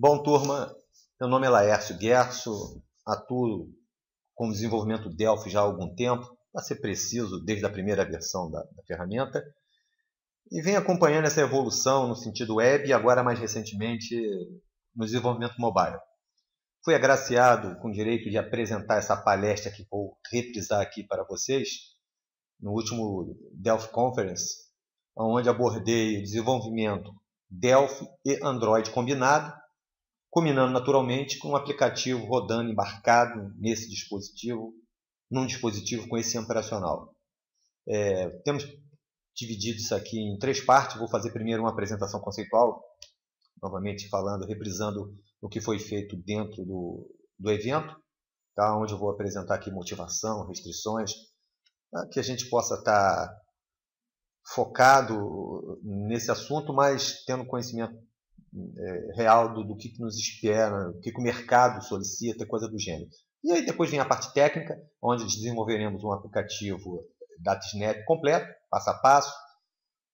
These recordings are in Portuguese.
Bom, turma, meu nome é Laércio Guerço, atuo com desenvolvimento Delphi já há algum tempo, para ser preciso, desde a primeira versão da ferramenta, e venho acompanhando essa evolução no sentido web e agora mais recentemente no desenvolvimento mobile. Fui agraciado com o direito de apresentar essa palestra que vou reprisar aqui para vocês no último Delphi Conference, onde abordei o desenvolvimento Delphi e Android combinado, combinando naturalmente com um aplicativo rodando embarcado nesse dispositivo, num dispositivo com esse sistema operacional. Temos dividido isso aqui em três partes. Vou fazer primeiro uma apresentação conceitual, novamente falando, reprisando o que foi feito dentro do evento, tá? Onde eu vou apresentar aqui motivação, restrições, tá? Que a gente possa estar focado nesse assunto, mas tendo conhecimento real do que nos espera, o que o mercado solicita, coisa do gênero. E aí depois vem a parte técnica, onde desenvolveremos um aplicativo DataSnap completo, passo a passo,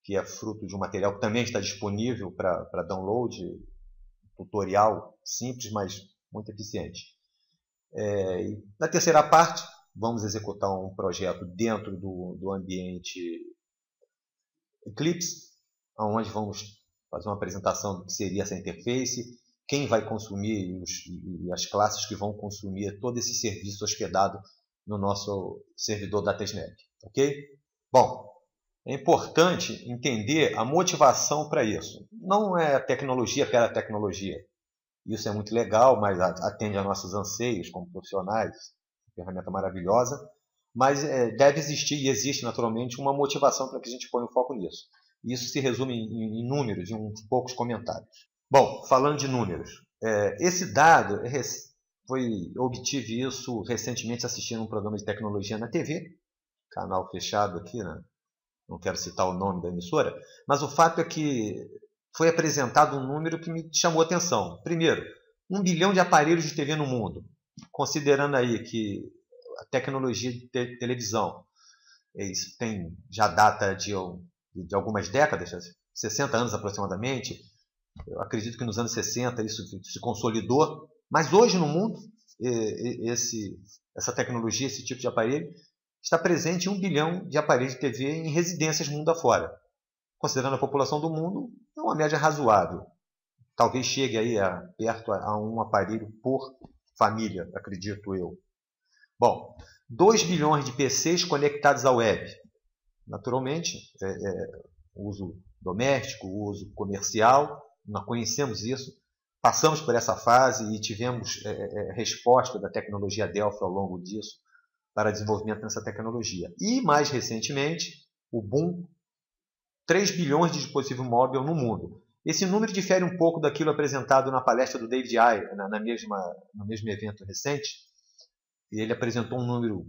que é fruto de um material que também está disponível para download, tutorial simples, mas muito eficiente. E na terceira parte, vamos executar um projeto dentro do ambiente Eclipse, onde vamos fazer uma apresentação do que seria essa interface, quem vai consumir e as classes que vão consumir todo esse serviço hospedado no nosso servidor DataSnap. Ok? Bom, é importante entender a motivação para isso. Não é a tecnologia pela tecnologia. Isso é muito legal, mas atende a nossos anseios como profissionais, ferramenta maravilhosa, mas deve existir e existe naturalmente uma motivação para que a gente ponha o foco nisso. Isso se resume em números, em uns poucos comentários. Bom, falando de números, esse dado, obtive isso recentemente assistindo um programa de tecnologia na TV, canal fechado aqui, né? Não quero citar o nome da emissora, mas o fato é que foi apresentado um número que me chamou a atenção. Primeiro, 1 bilhão de aparelhos de TV no mundo, considerando aí que a tecnologia de televisão, isso tem já data de algumas décadas, 60 anos aproximadamente. Eu acredito que nos anos 60 isso se consolidou, mas hoje no mundo essa tecnologia, esse tipo de aparelho, está presente em 1 bilhão de aparelhos de TV em residências mundo afora. Considerando a população do mundo, é uma média razoável. Talvez chegue aí perto a um aparelho por família, acredito eu. Bom, 2 bilhões de PCs conectados à web. Naturalmente, uso doméstico, uso comercial, nós conhecemos isso, passamos por essa fase e tivemos resposta da tecnologia Delphi ao longo disso para desenvolvimento dessa tecnologia. E, mais recentemente, o boom, 3 bilhões de dispositivos móveis no mundo. Esse número difere um pouco daquilo apresentado na palestra do David Ayer, no mesmo evento recente. Ele apresentou um número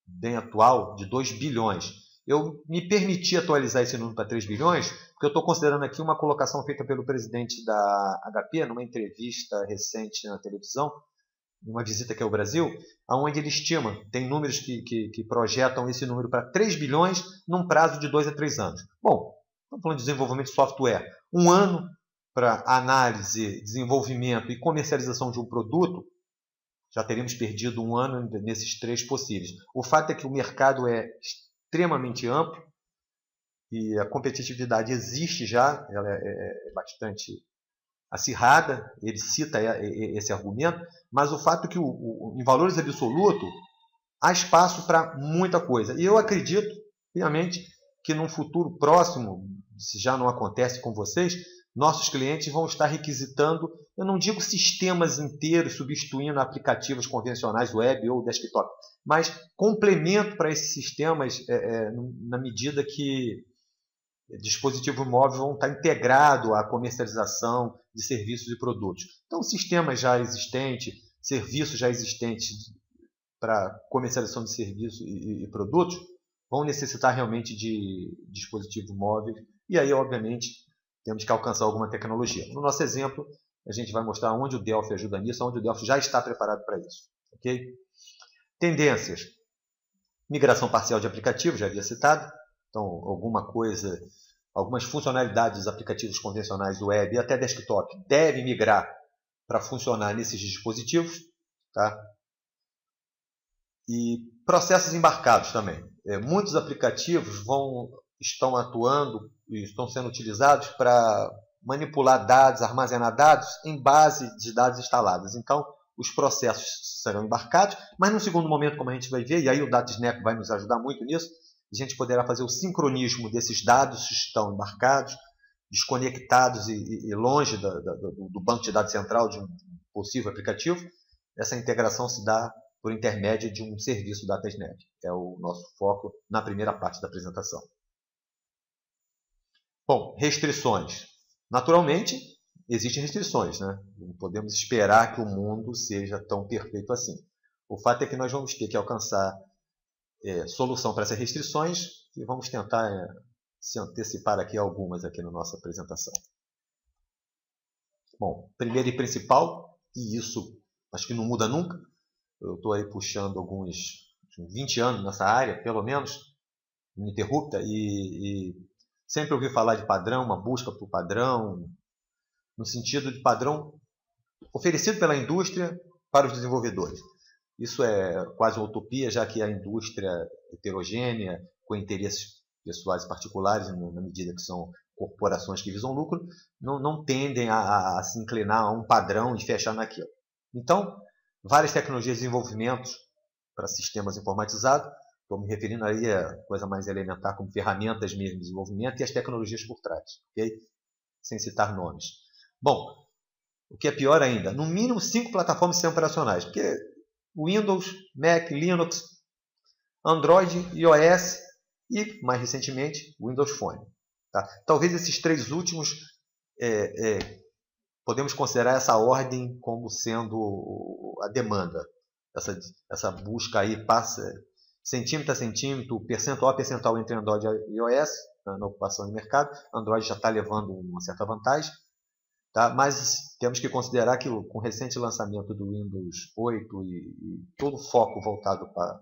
bem atual de 2 bilhões. Eu me permiti atualizar esse número para 3 bilhões, porque eu estou considerando aqui uma colocação feita pelo presidente da HP, numa entrevista recente na televisão, numa visita aqui ao Brasil, onde ele estima, tem números que projetam esse número para 3 bilhões num prazo de 2 a 3 anos. Bom, estamos falando de desenvolvimento de software. 1 ano para análise, desenvolvimento e comercialização de um produto, já teríamos perdido 1 ano nesses 3 possíveis. O fato é que o mercado é extremamente amplo e a competitividade existe já, ela é bastante acirrada, ele cita esse argumento, mas o fato é que em valores absolutos há espaço para muita coisa. E eu acredito, realmente, que num futuro próximo, se já não acontece com vocês, nossos clientes vão estar requisitando, eu não digo sistemas inteiros substituindo aplicativos convencionais web ou desktop, mas complemento para esses sistemas na medida que dispositivos móveis vão estar integrados à comercialização de serviços e produtos. Então, sistemas já existentes, serviços já existentes para comercialização de serviços e produtos vão necessitar realmente de dispositivos móveis e aí, obviamente, temos que alcançar alguma tecnologia. No nosso exemplo, a gente vai mostrar onde o Delphi ajuda nisso, onde o Delphi já está preparado para isso. Okay? Tendências. Migração parcial de aplicativos, já havia citado. Então, algumas funcionalidades dos aplicativos convencionais web e até desktop devem migrar para funcionar nesses dispositivos, tá? E processos embarcados também. Muitos aplicativos estão atuando e estão sendo utilizados para manipular dados, armazenar dados em base de dados instalados. Então, os processos serão embarcados, mas num segundo momento, como a gente vai ver, e aí o DataSnap vai nos ajudar muito nisso, a gente poderá fazer o sincronismo desses dados que estão embarcados, desconectados e longe do banco de dados central de um possível aplicativo. Essa integração se dá por intermédio de um serviço DataSnap. É o nosso foco na primeira parte da apresentação. Bom, restrições. Naturalmente, existem restrições, né? Não podemos esperar que o mundo seja tão perfeito assim. O fato é que nós vamos ter que alcançar solução para essas restrições e vamos tentar se antecipar aqui algumas aqui na nossa apresentação. Bom, primeiro e principal, e isso acho que não muda nunca, eu estou aí puxando alguns 20 anos nessa área, pelo menos, ininterrupta, e sempre ouvi falar de padrão, uma busca por padrão, no sentido de padrão oferecido pela indústria para os desenvolvedores. Isso é quase uma utopia, já que a indústria heterogênea, com interesses pessoais particulares, na medida que são corporações que visam lucro, não tendem a se inclinar a um padrão e fechar naquilo. Então, várias tecnologias de desenvolvimento para sistemas informatizados, estou me referindo aí a coisa mais elementar, como ferramentas mesmo de desenvolvimento e as tecnologias por trás, ok? Sem citar nomes. Bom, o que é pior ainda, no mínimo 5 plataformas de sistemas operacionais, porque Windows, Mac, Linux, Android, iOS e, mais recentemente, Windows Phone. Tá? Talvez esses 3 últimos podemos considerar essa ordem como sendo a demanda. Essa busca aí passa centímetro a centímetro, percentual a percentual entre Android e iOS, na ocupação de mercado. Android já está levando uma certa vantagem. Tá? Mas temos que considerar que com o recente lançamento do Windows 8 e todo o foco voltado para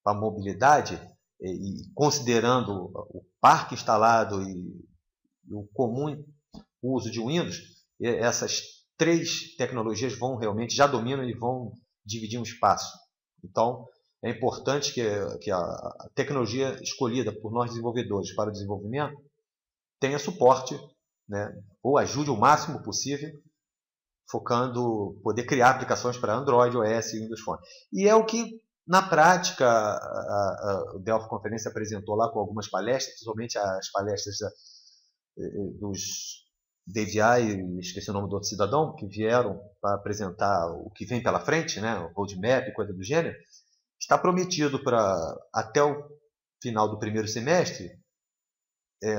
a mobilidade, e considerando o parque instalado e o comum uso de Windows, essas 3 tecnologias já dominam e vão dividir um espaço. Então, é importante que a tecnologia escolhida por nós desenvolvedores para o desenvolvimento tenha suporte, né, ou ajude o máximo possível, focando poder criar aplicações para Android, iOS e Windows Phone. E é o que, na prática, o Delphi Conferência apresentou lá com algumas palestras, principalmente as palestras dos DVI, esqueci o nome do outro cidadão, que vieram para apresentar o que vem pela frente, né, o roadmap e coisa do gênero. Está prometido para, até o final do primeiro semestre,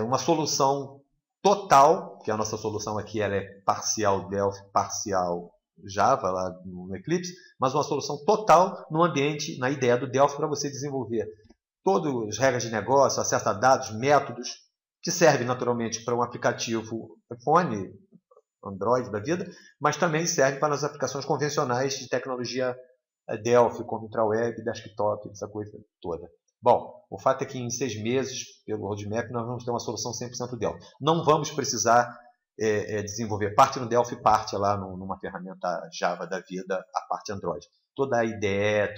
uma solução total, que a nossa solução aqui ela é parcial Delphi, parcial Java, lá no Eclipse, mas uma solução total no ambiente, na ideia do Delphi, para você desenvolver todas as regras de negócio, acesso a dados, métodos, que servem naturalmente para um aplicativo iPhone, Android da vida, mas também serve para as aplicações convencionais de tecnologia Delphi, como intraweb, desktop, essa coisa toda. Bom, o fato é que em 6 meses, pelo roadmap, nós vamos ter uma solução 100% Delphi. Não vamos precisar desenvolver parte no Delphi e parte lá numa ferramenta Java da vida, a parte Android. Toda a ideia,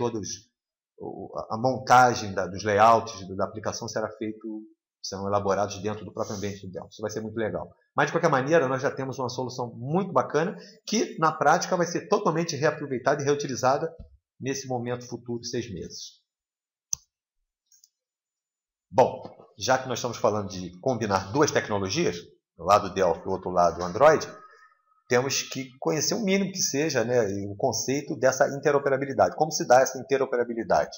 a montagem dos layouts da aplicação serão elaborados dentro do próprio ambiente do Delphi. Isso vai ser muito legal. Mas, de qualquer maneira, nós já temos uma solução muito bacana que, na prática, vai ser totalmente reaproveitada e reutilizada nesse momento futuro de 6 meses. Bom, já que nós estamos falando de combinar 2 tecnologias, do lado Delphi e do outro lado Android, temos que conhecer o mínimo que seja, né, o conceito dessa interoperabilidade. Como se dá essa interoperabilidade?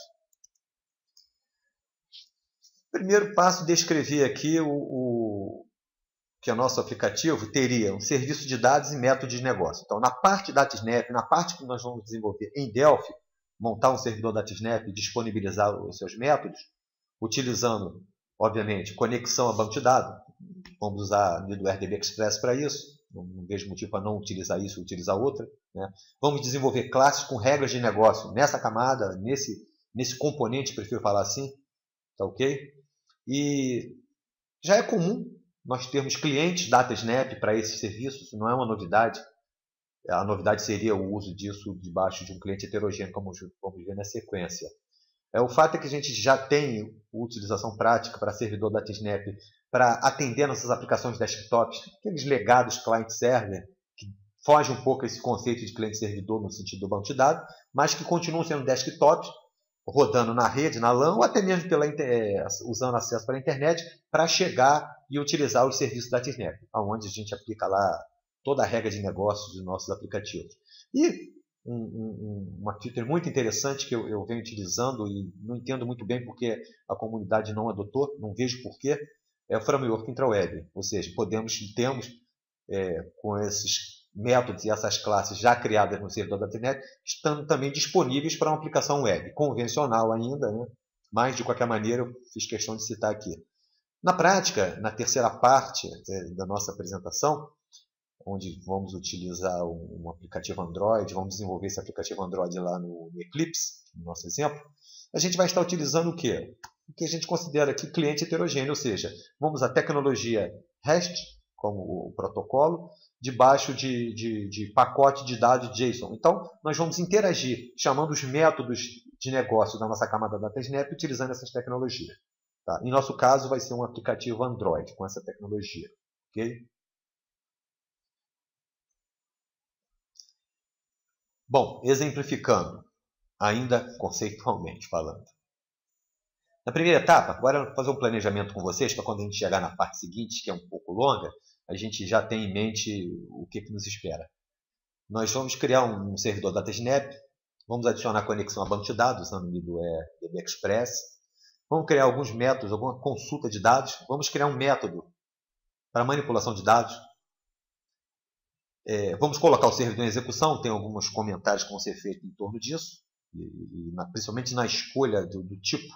Primeiro passo, descrever aqui que o nosso aplicativo teria um serviço de dados e método de negócio. Então, na parte DataSnap, na parte que nós vamos desenvolver em Delphi, montar um servidor DataSnap e disponibilizar os seus métodos, utilizando, obviamente, conexão a banco de dados. Vamos usar o RDB Express para isso. Não vejo motivo para não utilizar isso, utilizar outra. Né? Vamos desenvolver classes com regras de negócio nessa camada, nesse componente, prefiro falar assim. Tá ok? E já é comum nós termos clientes DataSnap para esses serviços, não é uma novidade. A novidade seria o uso disso debaixo de um cliente heterogêneo, como vamos ver na sequência. O fato é que a gente já tem utilização prática para servidor da Snap para atender nossas aplicações desktops, aqueles legados client-server, que fogem um pouco esse conceito de cliente-servidor no sentido do banco de dados, mas que continuam sendo desktops, rodando na rede, na LAN, ou até mesmo usando acesso pela internet para chegar e utilizar os serviços da Snap, onde a gente aplica lá toda a regra de negócios dos nossos aplicativos. E uma feature muito interessante que eu venho utilizando e não entendo muito bem porque a comunidade não adotou, não vejo porquê, é o framework intraweb. Ou seja, temos com esses métodos e essas classes já criadas no servidor da .NET, estando também disponíveis para uma aplicação web, convencional ainda, né? Mas de qualquer maneira eu fiz questão de citar aqui. Na prática, na terceira parte da nossa apresentação, onde vamos utilizar um aplicativo Android, vamos desenvolver esse aplicativo Android lá no Eclipse, no nosso exemplo, a gente vai estar utilizando o quê? O que a gente considera aqui cliente heterogêneo, ou seja, vamos a tecnologia REST, como o protocolo, debaixo de pacote de dados JSON. Então, nós vamos interagir, chamando os métodos de negócio da nossa camada DataSnap, utilizando essas tecnologias. Tá? Em nosso caso, vai ser um aplicativo Android com essa tecnologia. Okay? Bom, exemplificando, ainda conceitualmente falando. Na primeira etapa, agora eu vou fazer um planejamento com vocês, para quando a gente chegar na parte seguinte, que é um pouco longa, a gente já tem em mente o que nos espera. Nós vamos criar um servidor DataSnap, vamos adicionar conexão a banco de dados, usando o middleware DB Express, vamos criar alguns métodos, alguma consulta de dados, vamos criar um método para manipulação de dados, vamos colocar o servidor em execução, tem alguns comentários que vão ser feitos em torno disso, principalmente na escolha do tipo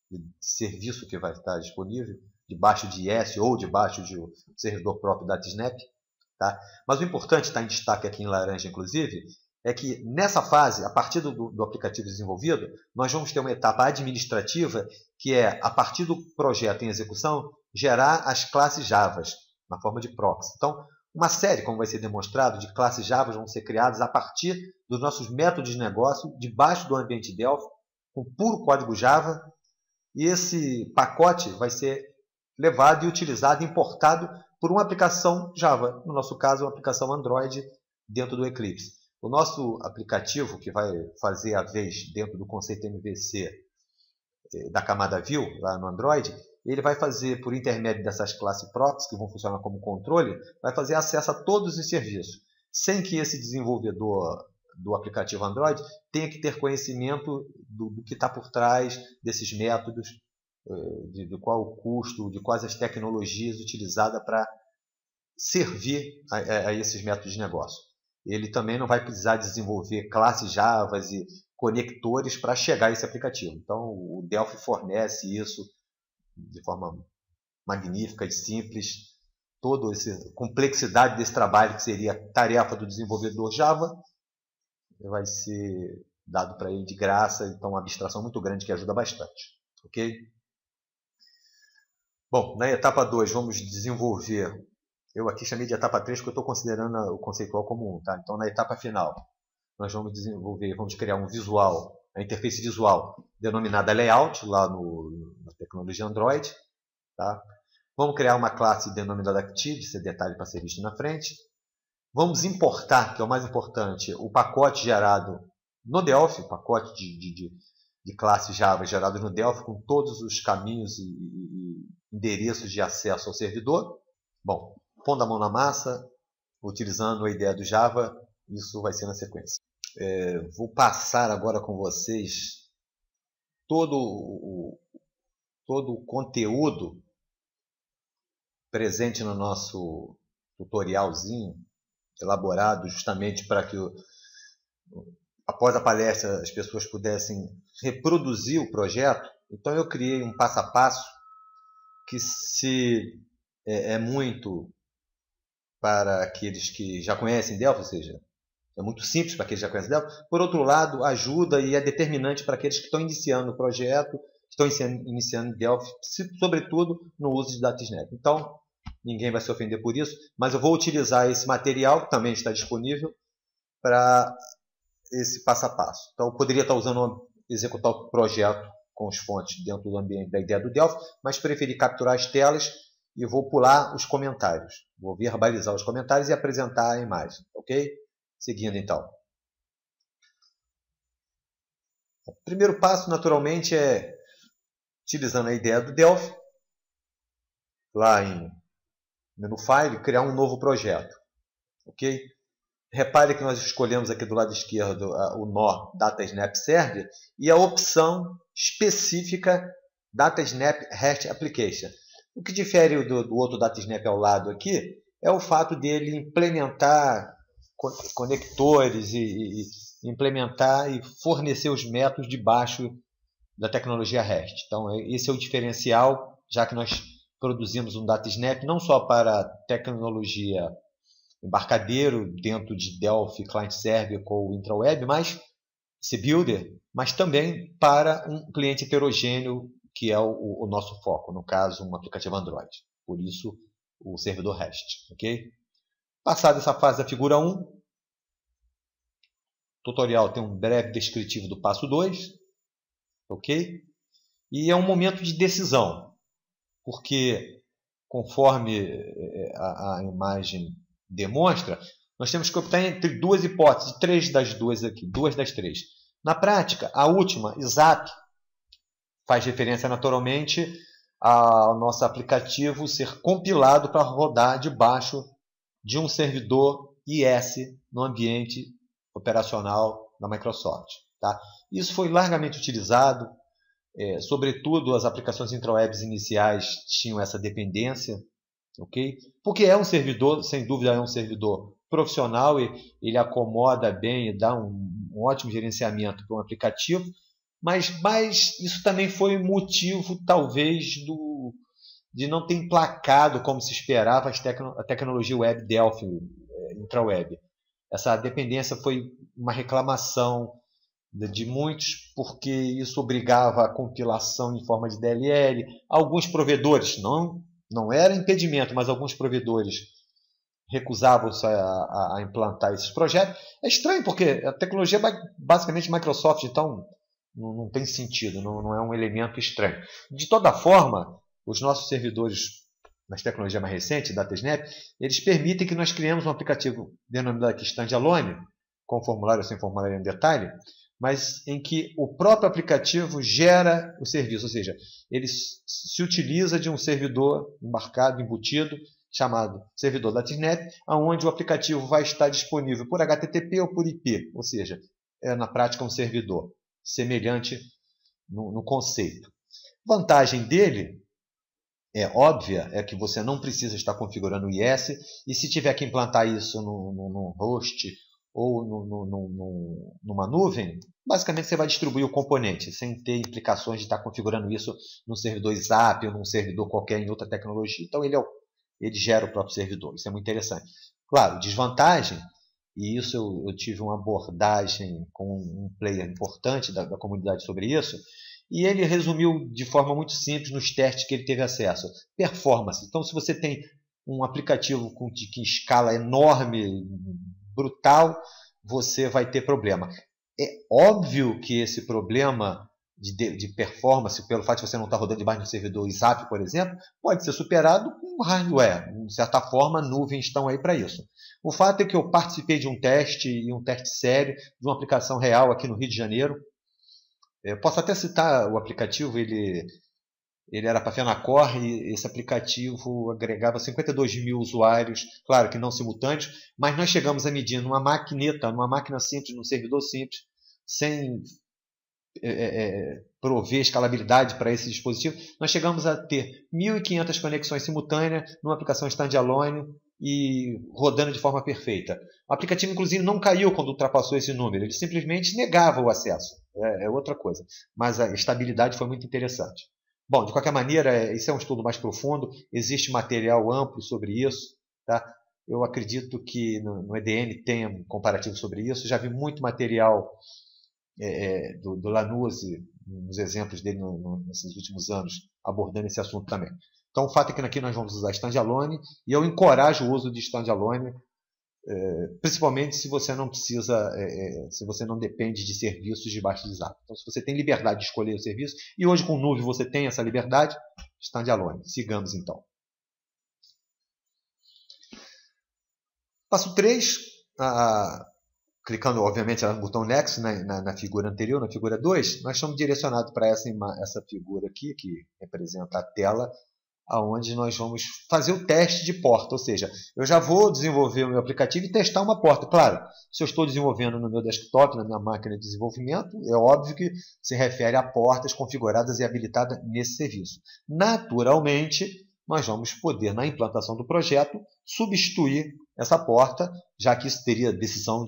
de serviço que vai estar disponível, debaixo de IS ou debaixo de um servidor próprio da DataSnap. Tá? Mas o importante, está em destaque aqui em laranja inclusive, é que nessa fase, a partir do aplicativo desenvolvido, nós vamos ter uma etapa administrativa que é, a partir do projeto em execução, gerar as classes Java na forma de proxy. Então, uma série, como vai ser demonstrado, de classes Java vão ser criadas a partir dos nossos métodos de negócio, debaixo do ambiente Delphi, com puro código Java, e esse pacote vai ser levado e utilizado, importado por uma aplicação Java, no nosso caso, uma aplicação Android dentro do Eclipse. O nosso aplicativo, que vai fazer a vez dentro do conceito MVC da camada View, lá no Android, ele vai fazer, por intermédio dessas classes proxies, que vão funcionar como controle, vai fazer acesso a todos os serviços, sem que esse desenvolvedor do aplicativo Android tenha que ter conhecimento do que está por trás desses métodos, de qual o custo, de quais as tecnologias utilizadas para servir a esses métodos de negócio. Ele também não vai precisar desenvolver classes Java e conectores para chegar a esse aplicativo. Então, o Delphi fornece isso de forma magnífica e simples. Toda essa complexidade desse trabalho, que seria a tarefa do desenvolvedor Java, vai ser dado para ele de graça. Então, uma abstração muito grande que ajuda bastante. Ok? Bom, na etapa 2, vamos desenvolver. Eu aqui chamei de etapa 3 porque eu estou considerando o conceitual como 1. Tá? Então, na etapa final, nós vamos desenvolver, vamos criar um visual, a interface visual denominada Layout, lá na tecnologia Android. Tá? Vamos criar uma classe denominada Active, esse detalhe para ser visto na frente. Vamos importar, que é o mais importante, o pacote gerado no Delphi, o pacote de classe Java gerado no Delphi, com todos os caminhos e endereços de acesso ao servidor. Bom, pondo a mão na massa, utilizando a ideia do Java, isso vai ser na sequência. Vou passar agora com vocês todo o conteúdo presente no nosso tutorialzinho, elaborado justamente para que, após a palestra, as pessoas pudessem reproduzir o projeto. Então, eu criei um passo a passo que é muito para aqueles que já conhecem Delphi, ou seja, é muito simples para aqueles que já conhecem Delphi. Por outro lado, ajuda e é determinante para aqueles que estão iniciando o projeto, estão iniciando Delphi, sobretudo no uso de DataSnap. Então, ninguém vai se ofender por isso, mas eu vou utilizar esse material, que também está disponível, para esse passo a passo. Então, eu poderia estar usando, executar o projeto com as fontes dentro do ambiente da ideia do Delphi, mas preferi capturar as telas e vou pular os comentários. Vou verbalizar os comentários e apresentar a imagem, ok? Seguindo, então. O primeiro passo, naturalmente, é, utilizando a ideia do Delphi, lá em menu File, criar um novo projeto, ok? Repare que nós escolhemos aqui do lado esquerdo o nó Data Snap Server e a opção específica Data Snap REST Application. O que difere do outro Data Snap ao lado aqui é o fato dele implementar conectores e implementar e fornecer os métodos debaixo da tecnologia REST. Então, esse é o diferencial, já que nós produzimos um Data Snap não só para tecnologia embarcadeiro dentro de Delphi, Client Server ou IntraWeb, mas esse builder, mas também para um cliente heterogêneo, que é o nosso foco, no caso, um aplicativo Android. Por isso, o servidor REST. Okay? Passada essa fase da figura 1, o tutorial tem um breve descritivo do passo 2. Ok? E é um momento de decisão, porque conforme a imagem demonstra, nós temos que optar entre duas hipóteses, três das duas aqui, duas das três. Na prática, a última, exato, faz referência naturalmente ao nosso aplicativo ser compilado para rodar debaixo de um servidor IS no ambiente operacional da Microsoft. Tá? Isso foi largamente utilizado, sobretudo as aplicações intrawebs iniciais tinham essa dependência, okay? Porque é um servidor, sem dúvida é um servidor profissional e ele acomoda bem e dá um ótimo gerenciamento para um aplicativo, mas isso também foi motivo, talvez, de não ter emplacado como se esperava a tecnologia web Delphi, intraweb. Essa dependência foi uma reclamação de muitos, porque isso obrigava a compilação em forma de DLL. Alguns provedores, não era impedimento, mas alguns provedores recusavam-se a implantar esses projetos. É estranho, porque a tecnologia é basicamente Microsoft, então não tem sentido, não é um elemento estranho. De toda forma, os nossos servidores nas tecnologias mais recentes, DataSnap, eles permitem que nós criemos um aplicativo denominado aqui Standalone, com formulário ou sem formulário em detalhe, mas em que o próprio aplicativo gera o serviço, ou seja, ele se utiliza de um servidor embarcado, embutido, chamado servidor DataSnap, onde o aplicativo vai estar disponível por HTTP ou por IP, ou seja, é na prática um servidor, semelhante no conceito. Vantagem dele é óbvia, é que você não precisa estar configurando o IS, e se tiver que implantar isso num host ou numa nuvem, basicamente você vai distribuir o componente, sem ter implicações de estar configurando isso num servidor SAP ou num servidor qualquer em outra tecnologia. Então ele gera o próprio servidor, isso é muito interessante. Claro, desvantagem, e isso eu tive uma abordagem com um player importante da comunidade sobre isso, e ele resumiu de forma muito simples nos testes que ele teve acesso. Performance. Então, se você tem um aplicativo que escala enorme, brutal, você vai ter problema. É óbvio que esse problema de performance, pelo fato de você não estar rodando debaixo de um servidor SAP, por exemplo, pode ser superado com hardware. De certa forma, nuvens estão aí para isso. O fato é que eu participei de um teste, e um teste sério, de uma aplicação real aqui no Rio de Janeiro. Eu posso até citar o aplicativo, ele era para Fenacor, e esse aplicativo agregava 52 mil usuários, claro que não simultâneos, mas nós chegamos a medir numa máquina simples, num servidor simples, sem prover escalabilidade para esse dispositivo, nós chegamos a ter 1.500 conexões simultâneas numa aplicação standalone e rodando de forma perfeita. O aplicativo, inclusive, não caiu quando ultrapassou esse número, ele simplesmente negava o acesso. É outra coisa. Mas a estabilidade foi muito interessante. Bom, de qualquer maneira, esse é um estudo mais profundo, existe material amplo sobre isso. Tá? Eu acredito que no EDN tem um comparativo sobre isso. Já vi muito material do Lanuzzi, nos exemplos dele nesses últimos anos, abordando esse assunto também. Então, o fato é que aqui nós vamos usar standalone, e eu encorajo o uso de standalone. principalmente se você não precisa, se você não depende de serviços debaixo de Zap. Então, se você tem liberdade de escolher o serviço, e hoje com o Nuvem você tem essa liberdade, standalone. Sigamos então. Passo 3, clicando obviamente no botão Next na figura anterior, na figura 2, nós estamos direcionados para essa figura aqui, que representa a tela, onde nós vamos fazer o teste de porta, ou seja, eu já vou desenvolver o meu aplicativo e testar uma porta. Claro, se eu estou desenvolvendo no meu desktop, na minha máquina de desenvolvimento, é óbvio que se refere a portas configuradas e habilitadas nesse serviço. Naturalmente, nós vamos poder, na implantação do projeto, substituir essa porta, já que isso teria decisão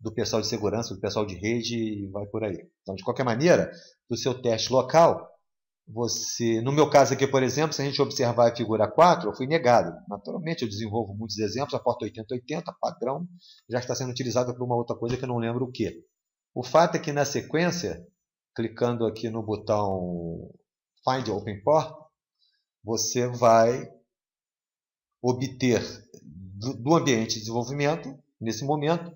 do pessoal de segurança, do pessoal de rede e vai por aí. Então, de qualquer maneira, do seu teste local, no meu caso aqui, por exemplo, se a gente observar a figura 4, eu fui negado. Naturalmente, eu desenvolvo muitos exemplos, a porta 8080, padrão, já está sendo utilizada por uma outra coisa que eu não lembro o que. O fato é que na sequência, clicando aqui no botão Find Open Port, você vai obter do ambiente de desenvolvimento, nesse momento,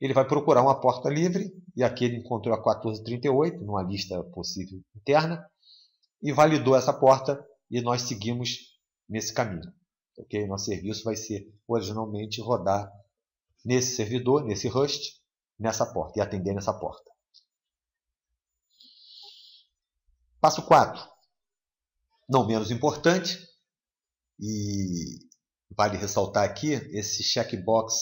ele vai procurar uma porta livre, e aqui ele encontrou a 1438, numa lista possível interna, e validou essa porta, e nós seguimos nesse caminho. Okay? Nosso serviço vai ser, originalmente, rodar nesse servidor, nesse host, nessa porta, e atender nessa porta. Passo 4. Não menos importante, e vale ressaltar aqui, esse checkbox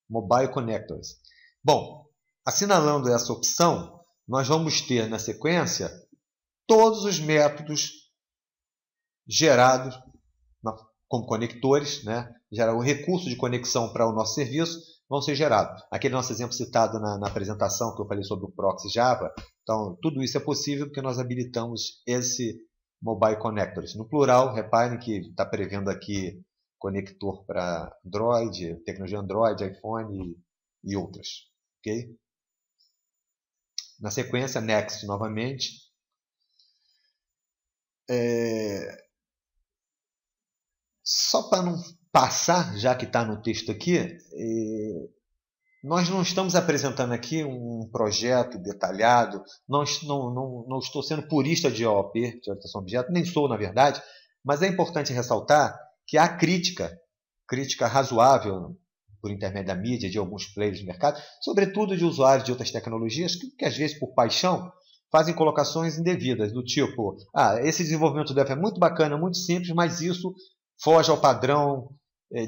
Mobile Connectors. Bom, assinalando essa opção, nós vamos ter na sequência todos os métodos gerados como conectores, né? O recurso de conexão para o nosso serviço vão ser gerados. Aquele nosso exemplo citado na apresentação que eu falei sobre o proxy Java, então tudo isso é possível porque nós habilitamos esse Mobile Connectors. No plural, reparem que está prevendo aqui conector para Android, tecnologia Android, iPhone e outras. Okay? Na sequência, Next novamente. Só para não passar, já que está no texto aqui, nós não estamos apresentando aqui um projeto detalhado, não estou sendo purista de OOP, de orientação a objeto, nem sou na verdade, mas é importante ressaltar que há crítica razoável por intermédio da mídia, de alguns players do mercado, sobretudo de usuários de outras tecnologias, que às vezes por paixão fazem colocações indevidas, do tipo, esse desenvolvimento do F é muito bacana, muito simples, mas isso foge ao padrão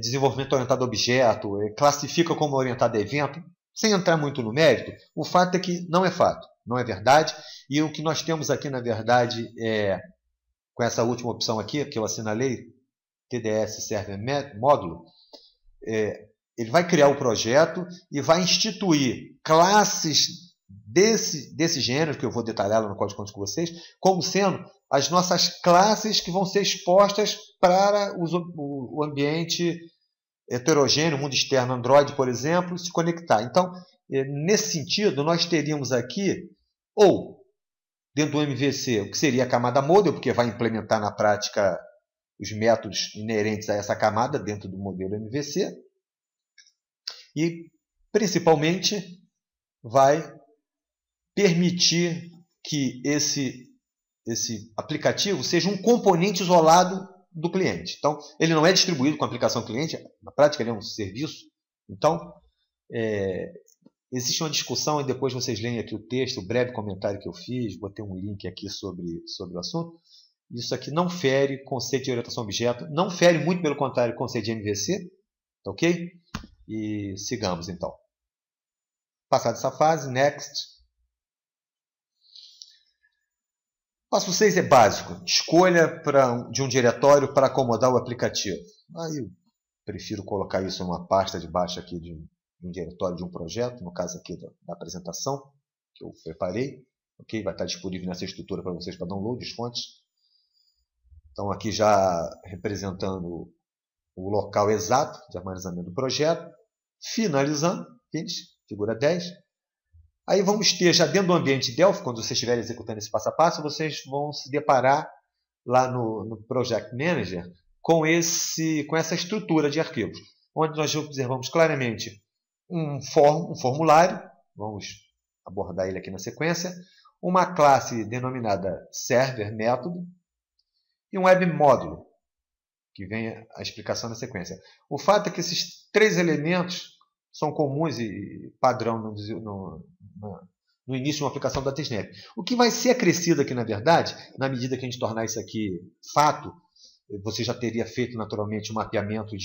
desenvolvimento orientado a objeto, classifica como orientado a evento, sem entrar muito no mérito. O fato é que não é fato, não é verdade, e o que nós temos aqui, na verdade, com essa última opção aqui, que eu assinalei, TDS Server Módulo, ele vai criar o projeto e vai instituir classes desse gênero, que eu vou detalhar lá no código de fonte com vocês, como sendo as nossas classes que vão ser expostas para o ambiente heterogêneo, o mundo externo, Android, por exemplo, se conectar. Então, nesse sentido, nós teríamos aqui, ou dentro do MVC, o que seria a camada model, porque vai implementar na prática os métodos inerentes a essa camada dentro do modelo MVC, e, principalmente, vai permitir que esse aplicativo seja um componente isolado do cliente. Então, ele não é distribuído com a aplicação cliente, na prática ele é um serviço. Então, existe uma discussão, e depois vocês leem aqui o texto, o breve comentário que eu fiz, botei um link aqui sobre o assunto. Isso aqui não fere conceito de orientação a objeto, não fere, muito pelo contrário, conceito de MVC. Ok? E sigamos então. Passada essa fase, Next. Passo 6 é básico. Escolha de um diretório para acomodar o aplicativo. Aí eu prefiro colocar isso numa pasta debaixo aqui de um diretório de um projeto, no caso aqui da apresentação que eu preparei. Ok? Vai estar disponível nessa estrutura para vocês para download, as fontes. Então aqui já representando o local exato de armazenamento do projeto. Finalizando, finish, figura 10. Aí vamos ter, já dentro do ambiente Delphi, quando vocês estiverem executando esse passo a passo, vocês vão se deparar lá no Project Manager com essa estrutura de arquivos. onde nós observamos claramente um formulário, vamos abordar ele aqui na sequência, uma classe denominada server método e um web módulo, que vem a explicação na sequência. O fato é que esses três elementos são comuns e padrão no início de uma aplicação da Snap. O que vai ser acrescido aqui, na verdade, na medida que a gente tornar isso aqui fato, você já teria feito naturalmente o mapeamento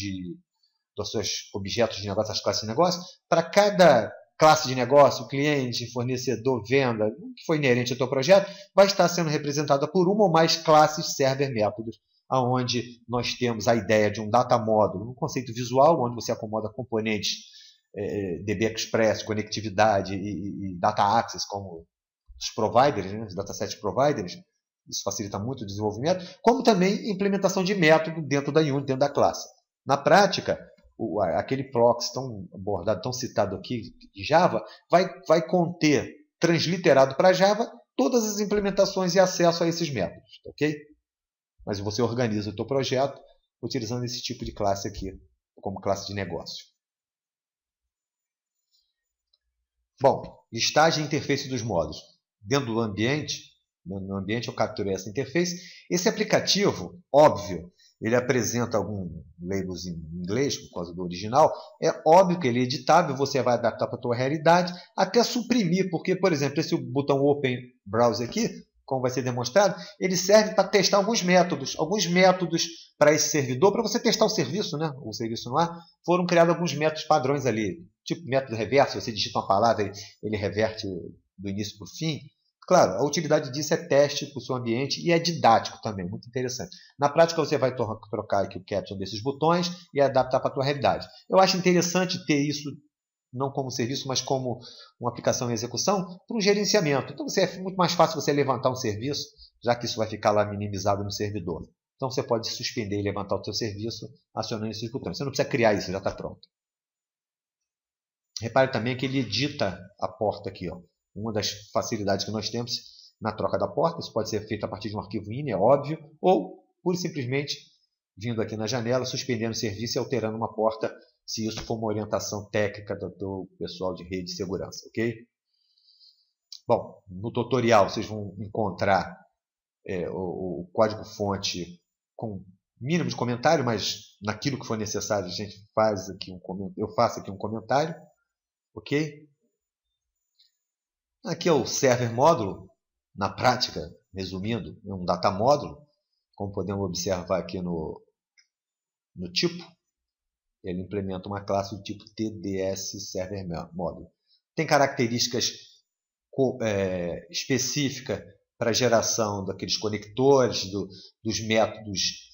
dos seus objetos de negócio, as classes de negócio. Para cada classe de negócio, cliente, fornecedor, venda, o que foi inerente ao teu projeto, vai estar sendo representada por uma ou mais classes server métodos, onde nós temos a ideia de um data módulo, um conceito visual, onde você acomoda componentes DB Express, conectividade e data access, como os providers, né, os dataset providers. Isso facilita muito o desenvolvimento, como também implementação de método dentro da Unity, dentro da classe. Na prática, aquele proxy tão abordado, tão citado aqui, de Java, vai conter, transliterado para Java, todas as implementações e acesso a esses métodos. Ok? Mas você organiza o teu projeto utilizando esse tipo de classe aqui, como classe de negócio. Bom, listagem e interface dos módulos. Dentro do ambiente, no ambiente eu capturei essa interface. Esse aplicativo, óbvio, ele apresenta alguns labels em inglês, por causa do original. É óbvio que ele é editável, você vai adaptar para a tua realidade, até suprimir, porque, por exemplo, esse botão Open Browser aqui, como vai ser demonstrado, ele serve para testar alguns métodos para esse servidor, para você testar o serviço, né? O serviço no ar. Foram criados alguns métodos padrões ali, tipo método reverso, você digita uma palavra, ele reverte do início para o fim. Claro, a utilidade disso é teste para o seu ambiente e é didático também, muito interessante. Na prática, você vai trocar aqui o caption desses botões e adaptar para a tua realidade. Eu acho interessante ter isso não como serviço, mas como uma aplicação em execução, para um gerenciamento. Então, é muito mais fácil você levantar um serviço, já que isso vai ficar lá minimizado no servidor. Então, você pode suspender e levantar o seu serviço acionando esses botões. Você não precisa criar isso, já está pronto. Repare também que ele edita a porta aqui. Ó. Uma das facilidades que nós temos na troca da porta, isso pode ser feito a partir de um arquivo INI, é óbvio, ou, pura e simplesmente, vindo aqui na janela, suspendendo o serviço e alterando uma porta, se isso for uma orientação técnica do pessoal de rede de segurança, ok? Bom, no tutorial vocês vão encontrar o código-fonte com mínimo de comentário, mas naquilo que for necessário a gente faz aqui eu faço aqui um comentário, ok? Aqui é o server módulo, na prática, resumindo, é um data módulo, como podemos observar aqui no tipo. Ele implementa uma classe do tipo TDS Server Module. Tem características específicas para a geração daqueles conectores, dos métodos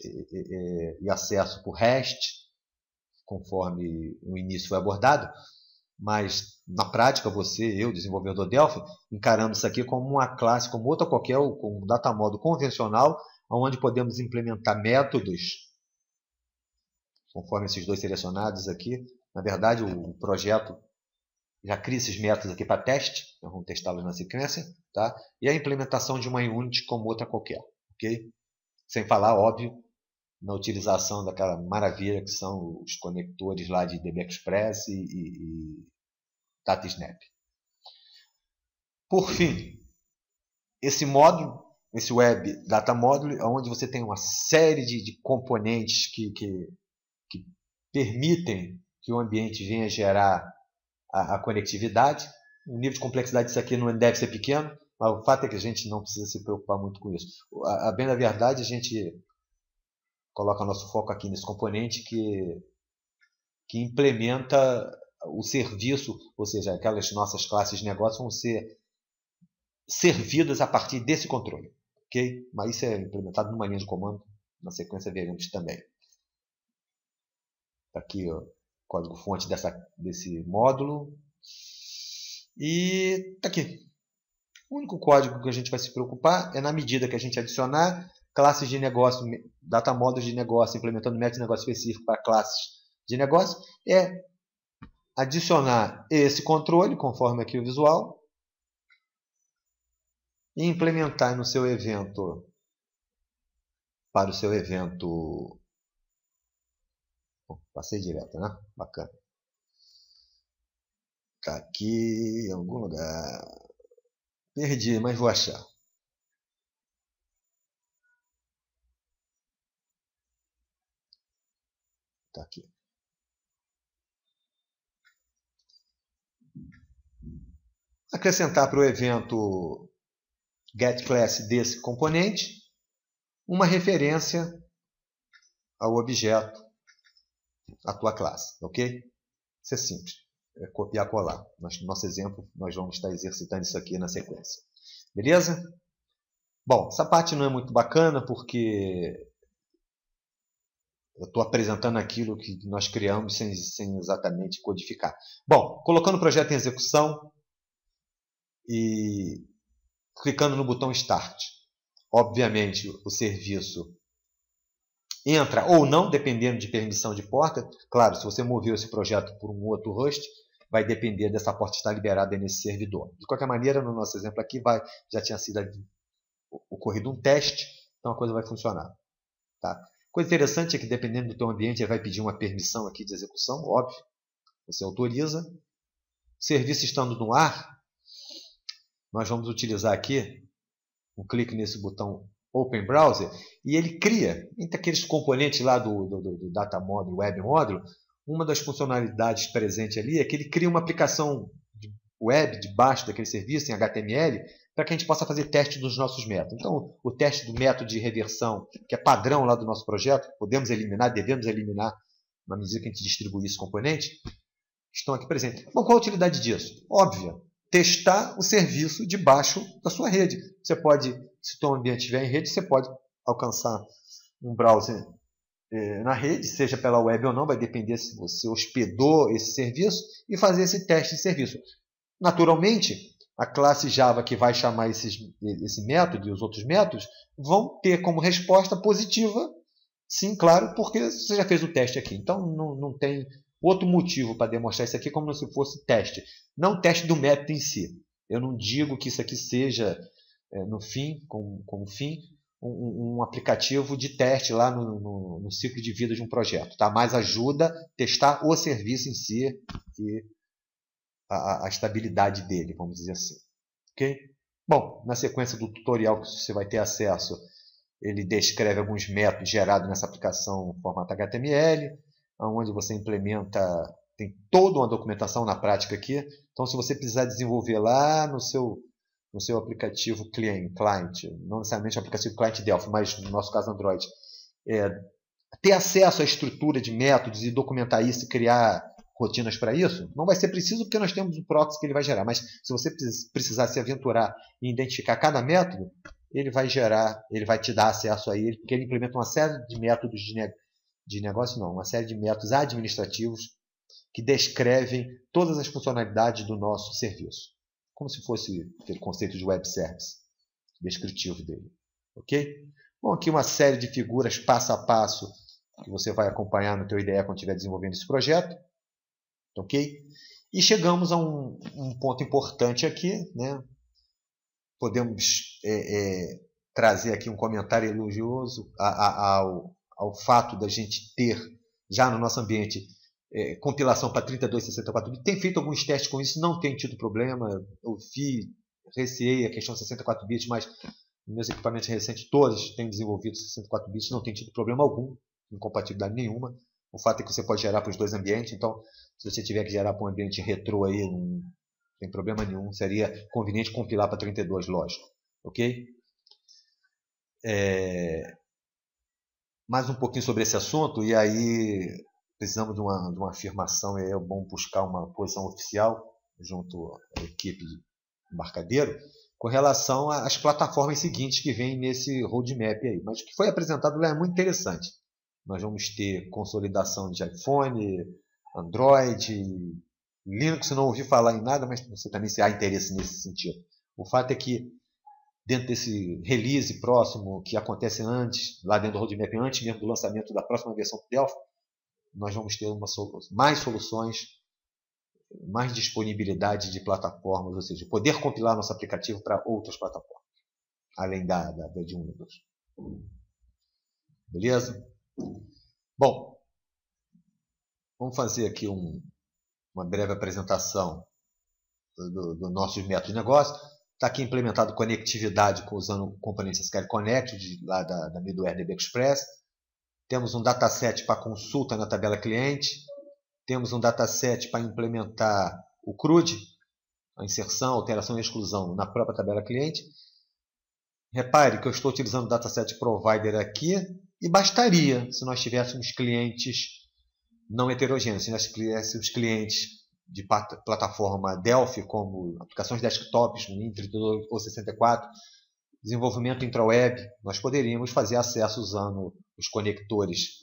e acesso por REST, conforme o início foi abordado. Mas, na prática, eu, desenvolvedor Delphi, encarando isso aqui como uma classe, como outra qualquer, como um data module convencional, onde podemos implementar métodos conforme esses dois selecionados aqui. Na verdade, o projeto já cria esses métodos aqui para teste, nós vamos testá-los na sequência, tá? E a implementação de uma unit como outra qualquer, ok? Sem falar, óbvio, na utilização daquela maravilha que são os conectores lá de DB Express e DataSnap. Por fim, esse módulo, esse Web Data Module, onde você tem uma série de componentes que permitem que o ambiente venha gerar a conectividade. O nível de complexidade disso aqui não deve ser pequeno, mas o fato é que a gente não precisa se preocupar muito com isso. Bem na verdade, a gente coloca nosso foco aqui nesse componente que implementa o serviço, ou seja, aquelas nossas classes de negócio vão ser servidas a partir desse controle. Okay? Mas isso é implementado numa linha de comando, na sequência veremos também. Aqui o código-fonte desse módulo. E está aqui. O único código que a gente vai se preocupar é na medida que a gente adicionar classes de negócio, data módulos de negócio, implementando método de negócio específico para classes de negócio, é adicionar esse controle, conforme aqui o visual, e implementar no seu evento, para o seu evento, Passei direto, né? Bacana. Tá aqui em algum lugar. Perdi, mas vou achar. Tá aqui. Acrescentar para o evento getClass desse componente uma referência ao objeto, à tua classe, ok? Isso é simples. É copiar e colar. No nosso exemplo, nós vamos estar exercitando isso aqui na sequência. Beleza? Bom, essa parte não é muito bacana porque eu estou apresentando aquilo que nós criamos sem exatamente codificar. Bom, colocando o projeto em execução e clicando no botão Start. Obviamente, o serviço entra ou não, dependendo de permissão de porta. Claro, se você moveu esse projeto por um outro host, vai depender dessa porta estar liberada nesse servidor. De qualquer maneira, no nosso exemplo aqui, já tinha sido ocorrido um teste, então a coisa vai funcionar. Tá? Coisa interessante é que, dependendo do teu ambiente, ele vai pedir uma permissão aqui de execução, óbvio. Você autoriza. Serviço estando no ar, nós vamos utilizar aqui um clique nesse botão Open Browser e ele cria, entre aqueles componentes lá do Data Model, Web Model, uma das funcionalidades presentes ali é que ele cria uma aplicação web debaixo daquele serviço em HTML para que a gente possa fazer teste dos nossos métodos. Então, o teste do método de reversão, que é padrão lá do nosso projeto, podemos eliminar, devemos eliminar na medida que a gente distribui esse componente, estão aqui presentes. Bom, qual a utilidade disso? Óbvia. Testar o serviço debaixo da sua rede. Você pode, se o seu ambiente estiver em rede, você pode alcançar um browser na rede, seja pela web ou não, vai depender se você hospedou esse serviço, e fazer esse teste de serviço. Naturalmente, a classe Java que vai chamar esse método e os outros métodos vão ter como resposta positiva, sim, claro, porque você já fez o teste aqui. Então, não tem outro motivo para demonstrar isso aqui como se fosse teste. Não teste do método em si. Eu não digo que isso aqui seja, no fim, como fim, um aplicativo de teste lá no ciclo de vida de um projeto. Tá? Mas ajuda a testar o serviço em si e a estabilidade dele, vamos dizer assim. Okay? Bom, na sequência do tutorial que você vai ter acesso, ele descreve alguns métodos gerados nessa aplicação em formato HTML, onde você implementa, tem toda uma documentação na prática aqui. Então, se você precisar desenvolver lá no seu aplicativo client, não necessariamente o aplicativo client Delphi, mas no nosso caso Android, ter acesso à estrutura de métodos e documentar isso e criar rotinas para isso, não vai ser preciso porque nós temos o proxy que ele vai gerar. Mas se você precisar se aventurar e identificar cada método, ele vai te dar acesso a ele, porque ele implementa uma série de métodos de negócio, não, uma série de métodos administrativos que descrevem todas as funcionalidades do nosso serviço. Como se fosse aquele conceito de web service descritivo dele. Ok? Bom, aqui uma série de figuras passo a passo que você vai acompanhar no teu IDE quando estiver desenvolvendo esse projeto. Ok? E chegamos a um ponto importante aqui, né? Podemos trazer aqui um comentário elogioso ao fato da gente ter já no nosso ambiente compilação para 32 e 64 bits. Tem feito alguns testes com isso, não tem tido problema. Eu receei a questão de 64 bits, mas meus equipamentos recentes todos têm desenvolvido 64 bits, não tem tido problema algum, incompatibilidade nenhuma. O fato é que você pode gerar para os dois ambientes, então se você tiver que gerar para um ambiente retrô aí, não tem problema nenhum, seria conveniente compilar para 32, lógico. Ok? Mais um pouquinho sobre esse assunto, e aí precisamos de uma afirmação, e aí é bom buscar uma posição oficial junto à equipe de embarcadeiro, com relação às plataformas seguintes que vêm nesse roadmap aí. Mas o que foi apresentado lá é muito interessante. Nós vamos ter consolidação de iPhone, Android, Linux. Eu não ouvi falar em nada, mas você também se há interesse nesse sentido. O fato é que dentro desse release próximo, que acontece antes, lá dentro do roadmap, antes mesmo do lançamento da próxima versão do Delphi, nós vamos ter mais soluções, mais disponibilidade de plataformas, ou seja, poder compilar nosso aplicativo para outras plataformas, além da de Windows. Beleza? Bom, Vamos fazer aqui uma breve apresentação do nosso método de negócio. Está aqui implementado conectividade usando o componente SQL Connect lá da middleware DB Express. Temos um dataset para consulta na tabela cliente. Temos um dataset para implementar o CRUD, a inserção, alteração e exclusão na própria tabela cliente. Repare que eu estou utilizando o dataset provider aqui e bastaria se nós tivéssemos clientes não heterogêneos, se nós tivéssemos clientes de plataforma Delphi, como aplicações desktops, no Win32 ou 64, desenvolvimento intra-web, nós poderíamos fazer acesso usando os conectores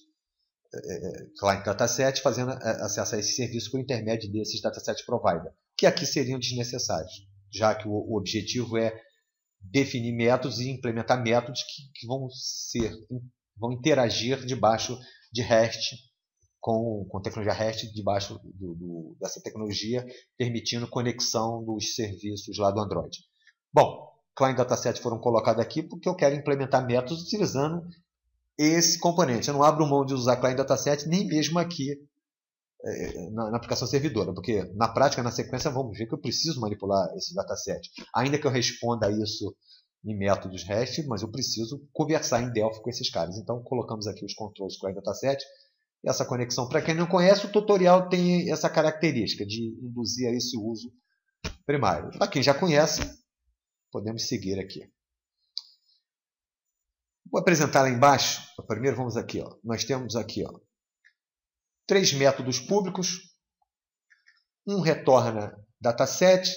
client dataset, fazendo acesso a esse serviço por intermédio desses dataset provider, que aqui seriam desnecessários, já que o objetivo é definir métodos e implementar métodos que vão interagir debaixo de REST, com tecnologia REST debaixo dessa tecnologia, permitindo conexão dos serviços lá do Android. Bom, client dataset foram colocados aqui porque eu quero implementar métodos utilizando esse componente. Eu não abro mão de usar client dataset nem mesmo aqui na aplicação servidora, porque na prática, na sequência, vamos ver que eu preciso manipular esse dataset. Ainda que eu responda isso em métodos REST, mas eu preciso conversar em Delphi com esses caras. Então, colocamos aqui os controles do client dataset. Essa conexão, para quem não conhece, o tutorial tem essa característica de induzir a esse uso primário. Para quem já conhece, podemos seguir aqui. Vou apresentar lá embaixo. Primeiro vamos aqui. Nós temos aqui 3 métodos públicos. Um retorna dataset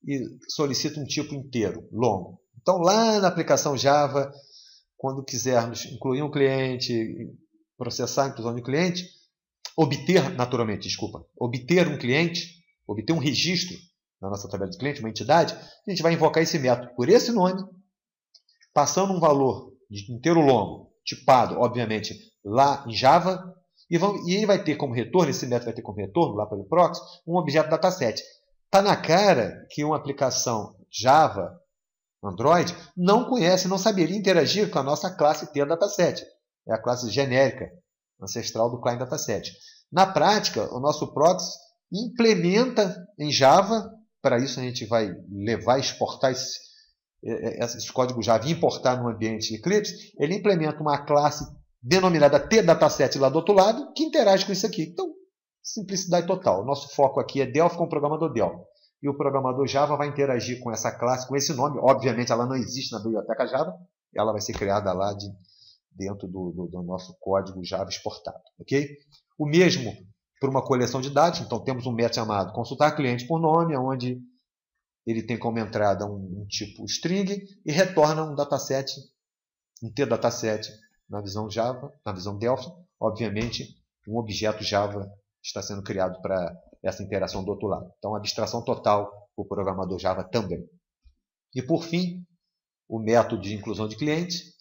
e solicita um tipo inteiro, longo. Então, lá na aplicação Java, quando quisermos incluir um cliente, processar a inclusão de cliente, obter um cliente, obter um registro na nossa tabela de cliente, uma entidade, a gente vai invocar esse método por esse nome, passando um valor de inteiro longo, tipado, obviamente, lá em Java, e ele vai ter como retorno, esse método vai ter como retorno, lá pelo proxy, um objeto dataset. Está na cara que uma aplicação Java, Android, não conhece, não saberia interagir com a nossa classe T-Dataset. É a classe genérica, ancestral do client dataset. Na prática, o nosso proxy implementa em Java, para isso a gente vai levar, exportar esse código Java e importar no ambiente Eclipse, ele implementa uma classe denominada T-Dataset lá do outro lado, que interage com isso aqui. Então, simplicidade total. O nosso foco aqui é Delphi com o programador Delphi. E o programador Java vai interagir com essa classe, com esse nome. Obviamente, ela não existe na biblioteca Java. Ela vai ser criada lá dentro do nosso código Java exportado. Okay? O mesmo para uma coleção de dados. Então, temos um método chamado consultar cliente por nome, onde ele tem como entrada um tipo string e retorna um dataset, um T-Dataset na visão Java, na visão Delphi. Obviamente, um objeto Java está sendo criado para essa interação do outro lado. Então, abstração total para o programador Java também. E, por fim, o método de inclusão de cliente,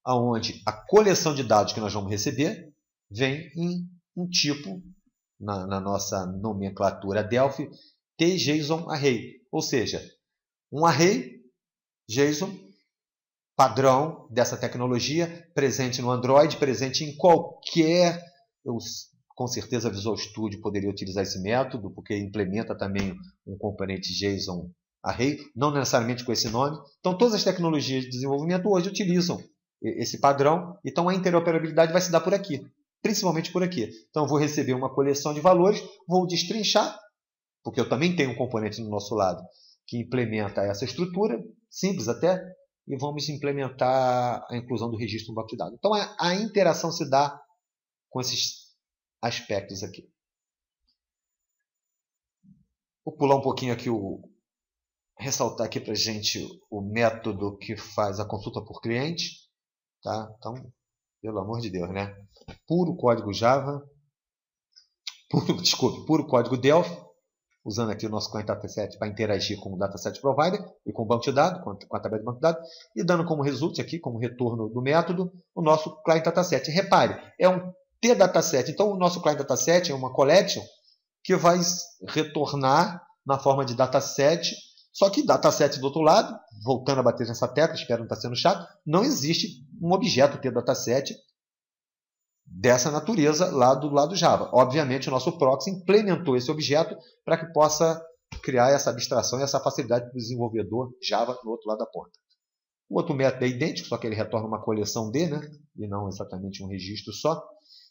onde a coleção de dados que nós vamos receber vem em um tipo, na nossa nomenclatura Delphi, tJSON-Array. Ou seja, um array JSON padrão dessa tecnologia, presente no Android, presente em qualquer... Com certeza a Visual Studio poderia utilizar esse método, porque implementa também um componente JSON Array, não necessariamente com esse nome. Então, todas as tecnologias de desenvolvimento hoje utilizam esse padrão, então a interoperabilidade vai se dar por aqui, principalmente por aqui. Então, eu vou receber uma coleção de valores, vou destrinchar, porque eu também tenho um componente do nosso lado que implementa essa estrutura, simples até, e vamos implementar a inclusão do registro no banco de dados. Então, a interação se dá com esses aspectos aqui. Vou pular um pouquinho aqui, ressaltar aqui para a gente o método que faz a consulta por cliente. Tá? Então, pelo amor de Deus, né? Puro código Java, puro código Delphi, usando aqui o nosso client dataset para interagir com o dataset provider e com o banco de dados, com a tabela de banco de dados, e dando como resultado aqui, como retorno do método, o nosso client dataset. Repare, é um T-Dataset. Então, o nosso client dataset é uma collection que vai retornar na forma de dataset, só que dataset do outro lado, voltando a bater nessa tecla, espero não estar sendo chato, não existe um objeto T-Dataset dessa natureza lá do lado Java. Obviamente, o nosso proxy implementou esse objeto para que possa criar essa abstração e essa facilidade para o desenvolvedor Java no outro lado da ponta. O outro método é idêntico, só que ele retorna uma coleção de, né? E não exatamente um registro só.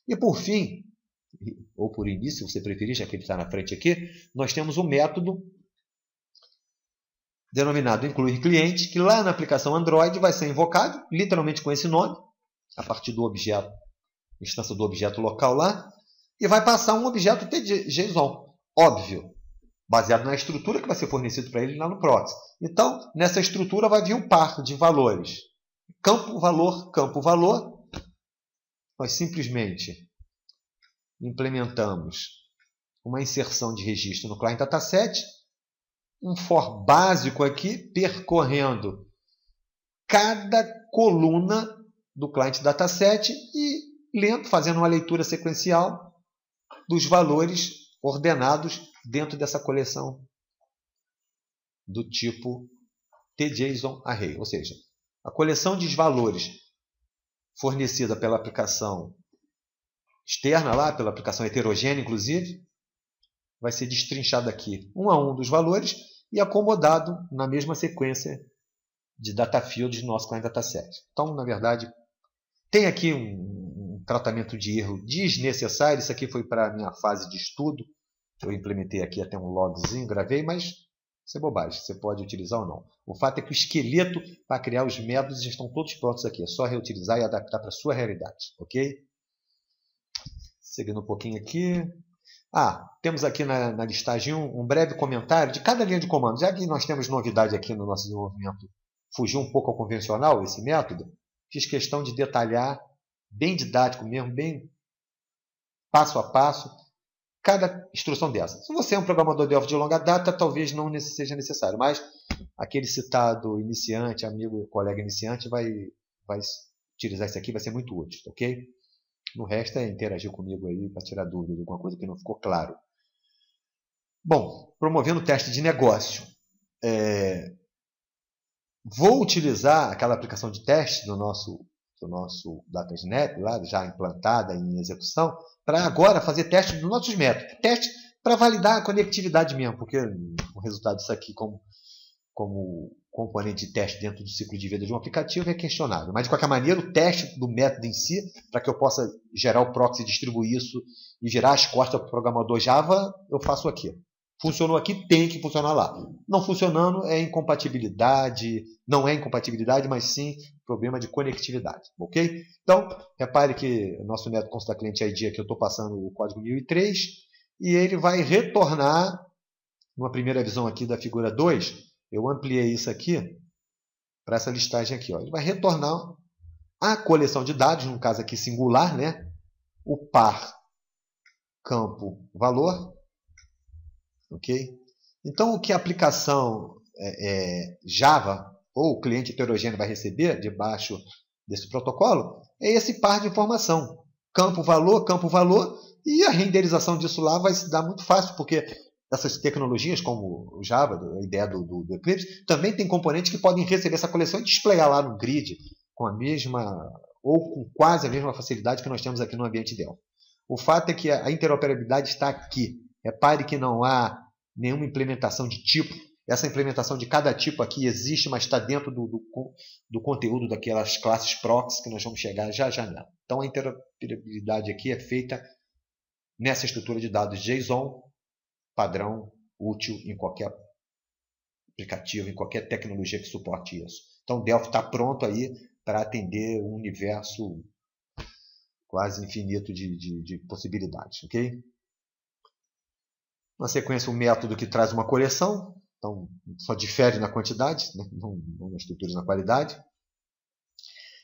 E por fim, ou por início, se você preferir, já que ele está na frente aqui, nós temos um método denominado incluir cliente, que lá na aplicação Android vai ser invocado, literalmente com esse nome, a partir do objeto, instância do objeto local lá, e vai passar um objeto JSON, óbvio, baseado na estrutura que vai ser fornecido para ele lá no proxy. Então, nessa estrutura vai vir um par de valores. Campo, valor, campo, valor. Nós simplesmente implementamos uma inserção de registro no client dataset, um for básico aqui, percorrendo cada coluna do client dataset e lendo, fazendo uma leitura sequencial dos valores ordenados dentro dessa coleção do tipo tJSON-Array. Ou seja, a coleção de valores fornecida pela aplicação externa, lá, pela aplicação heterogênea, inclusive, vai ser destrinchada aqui, um a um dos valores e acomodado na mesma sequência de data fields do nosso client dataset. Então, na verdade, tem aqui um tratamento de erro desnecessário. Isso aqui foi para a minha fase de estudo. Eu implementei aqui até um logzinho, gravei, mas isso é bobagem. Você pode utilizar ou não. O fato é que o esqueleto para criar os métodos já estão todos prontos aqui. É só reutilizar e adaptar para a sua realidade. Ok? Seguindo um pouquinho aqui. Temos aqui na listagem um breve comentário de cada linha de comando. Já que nós temos novidade aqui no nosso desenvolvimento, fugiu um pouco ao convencional esse método, fiz questão de detalhar, bem didático mesmo, bem passo a passo, cada instrução dessa. Se você é um programador Delphi de longa data, talvez não seja necessário, mas aquele citado iniciante, amigo, colega iniciante, vai utilizar isso aqui, vai ser muito útil, ok? No resto é interagir comigo aí para tirar dúvida de alguma coisa que não ficou claro. Bom, promovendo o teste de negócio. Vou utilizar aquela aplicação de teste do nosso DataSnap, lá já implantada em execução, para agora fazer teste dos nossos métodos. Teste para validar a conectividade mesmo, porque o resultado disso aqui como componente de teste dentro do ciclo de vida de um aplicativo é questionável. Mas, de qualquer maneira, o teste do método em si, para que eu possa gerar o proxy, distribuir isso e gerar as costas para o programador Java, eu faço aqui. Funcionou aqui, tem que funcionar lá. Não funcionando é incompatibilidade, não é incompatibilidade, mas sim problema de conectividade. Ok? Então, repare que o nosso método consta cliente ID aqui, eu estou passando o código 1003 e ele vai retornar, numa primeira visão aqui da figura 2, eu ampliei isso aqui para essa listagem aqui. Ele vai retornar a coleção de dados, no caso aqui singular, né? O par campo valor. Ok? Então, o que a aplicação Java ou o cliente heterogêneo vai receber debaixo desse protocolo é esse par de informação. Campo valor, e a renderização disso lá vai se dar muito fácil, porque essas tecnologias como o Java, a ideia do Eclipse, também tem componentes que podem receber essa coleção e displayar lá no grid com a mesma, ou com quase a mesma facilidade que nós temos aqui no ambiente Delphi. O fato é que a interoperabilidade está aqui. Repare que não há nenhuma implementação de tipo. Essa implementação de cada tipo aqui existe, mas está dentro do conteúdo daquelas classes proxy que nós vamos chegar já nela. Então, a interoperabilidade aqui é feita nessa estrutura de dados JSON, padrão, útil em qualquer aplicativo, em qualquer tecnologia que suporte isso. Então, Delphi está pronto aí para atender um universo quase infinito de possibilidades. Ok? Na sequência, um método que traz uma coleção. Então, só difere na quantidade, né? não na estrutura e na qualidade.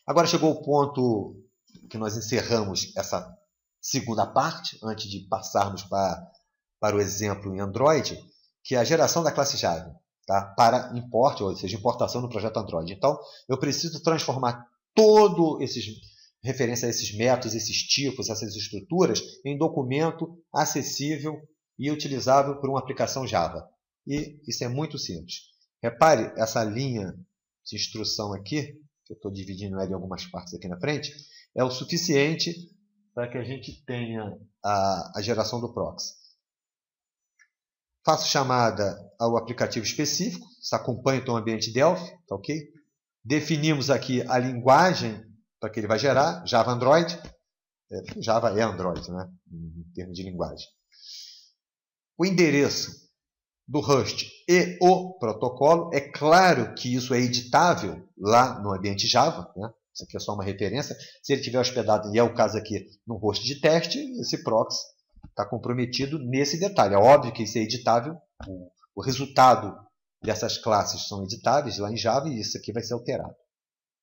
Agora chegou o ponto que nós encerramos essa segunda parte, antes de passarmos para o exemplo em Android, que é a geração da classe Java, tá? Para import, ou seja, importação no projeto Android. Então, eu preciso transformar todo referência a esses métodos, esses tipos, essas estruturas, em documento acessível e utilizável por uma aplicação Java. E isso é muito simples. Repare essa linha de instrução aqui, que eu estou dividindo ela em algumas partes aqui na frente, é o suficiente para que a gente tenha a geração do proxy. Faço chamada ao aplicativo específico, isso acompanha o teu ambiente Delphi, tá ok? Definimos aqui a linguagem para que ele vai gerar, Java Android. Java é Android, né? Em termos de linguagem. O endereço do host e o protocolo, é claro que isso é editável lá no ambiente Java, né? Isso aqui é só uma referência. Se ele estiver hospedado, e é o caso aqui, no host de teste, esse proxy está comprometido nesse detalhe. É óbvio que isso é editável, o resultado dessas classes são editáveis lá em Java e isso aqui vai ser alterado.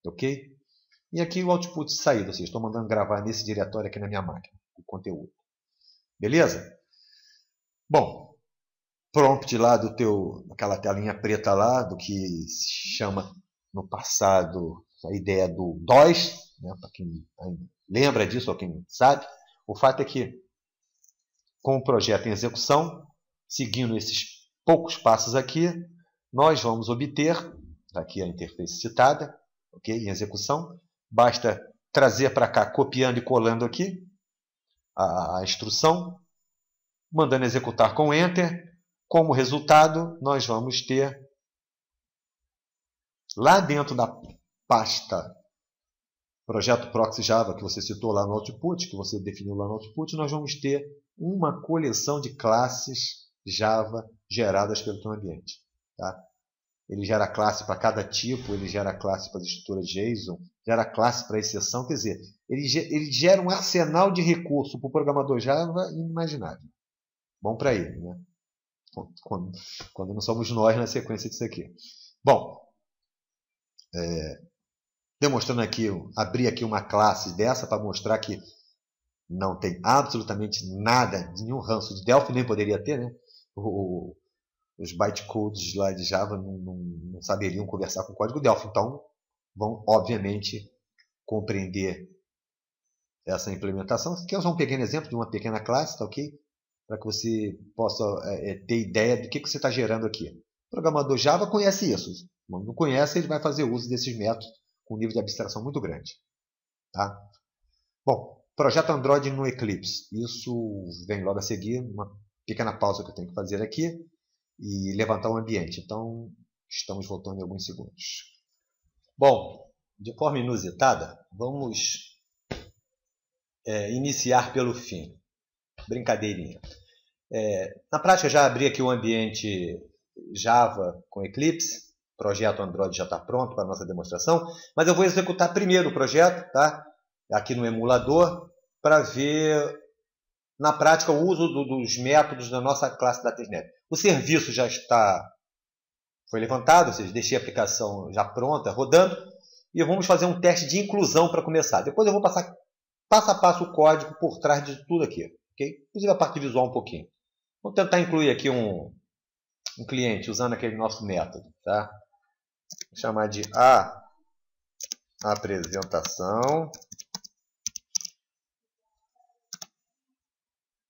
Ok? E aqui o output de saída, ou seja, estou mandando gravar nesse diretório aqui na minha máquina, o conteúdo. Beleza? Bom, prompt lá do teu, aquela telinha preta lá, do que se chama no passado a ideia do DOS, né, para quem lembra disso ou quem sabe. O fato é que, com o projeto em execução, seguindo esses poucos passos aqui, nós vamos obter, aqui a interface citada, ok, em execução, basta trazer para cá, copiando e colando aqui a instrução, mandando executar com Enter. Como resultado, nós vamos ter, lá dentro da pasta projeto proxy Java, que você citou lá no output, que você definiu lá no output, nós vamos ter uma coleção de classes Java geradas pelo teu ambiente. Tá? Ele gera classe para cada tipo, ele gera classe para as estruturas JSON, gera classe para exceção, quer dizer, ele gera um arsenal de recursos para o programador Java inimaginável. Bom para ele, né? Quando não somos nós na sequência disso aqui. Bom, demonstrando aqui, abri aqui uma classe dessa para mostrar que não tem absolutamente nada, nenhum ranço de Delphi, nem poderia ter, né? Os bytecodes lá de Java não saberiam conversar com o código Delphi, então vão, obviamente, compreender essa implementação. Aqui é só um pequeno exemplo de uma pequena classe, tá ok? Para que você possa ter ideia do que você está gerando aqui. O programador Java conhece isso. Se não conhece, ele vai fazer uso desses métodos com um nível de abstração muito grande. Tá? Bom, projeto Android no Eclipse. Isso vem logo a seguir, uma pequena pausa que eu tenho que fazer aqui e levantar o ambiente. Então, estamos voltando em alguns segundos. Bom, de forma inusitada, vamos iniciar pelo fim. Brincadeirinha. Na prática, já abri aqui o ambiente Java com Eclipse. O projeto Android já está pronto para a nossa demonstração. Mas eu vou executar primeiro o projeto, tá? Aqui no emulador, para ver na prática o uso dos métodos da nossa classe da testnet. O serviço já foi levantado, ou seja, deixei a aplicação já pronta, rodando. E vamos fazer um teste de inclusão para começar. Depois eu vou passar passo a passo o código por trás de tudo aqui. Okay? Inclusive a parte visual um pouquinho. Vamos tentar incluir aqui um cliente usando aquele nosso método. Tá? Vou chamar de apresentação.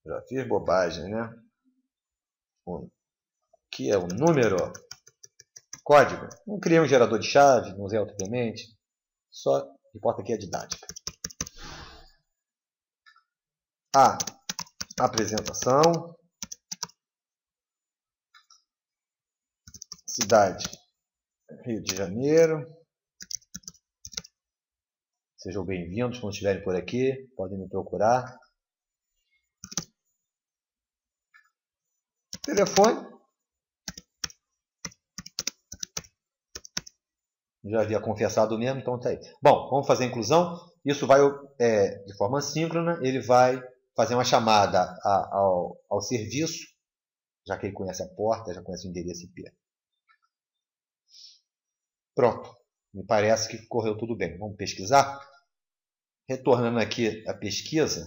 Já fiz bobagem, né? Que é o número. Código. Não criei um gerador de chave, não usei autoclemente. Só importa aqui a didática. Apresentação. Cidade, Rio de Janeiro. Sejam bem-vindos quando estiverem por aqui. Podem me procurar. Telefone. Já havia confessado mesmo, então tá aí. Bom, vamos fazer a inclusão. Isso vai, de forma assíncrona, ele vai fazer uma chamada ao serviço, já que ele conhece a porta, já conhece o endereço IP. Pronto. Me parece que correu tudo bem. Vamos pesquisar? Retornando aqui a pesquisa,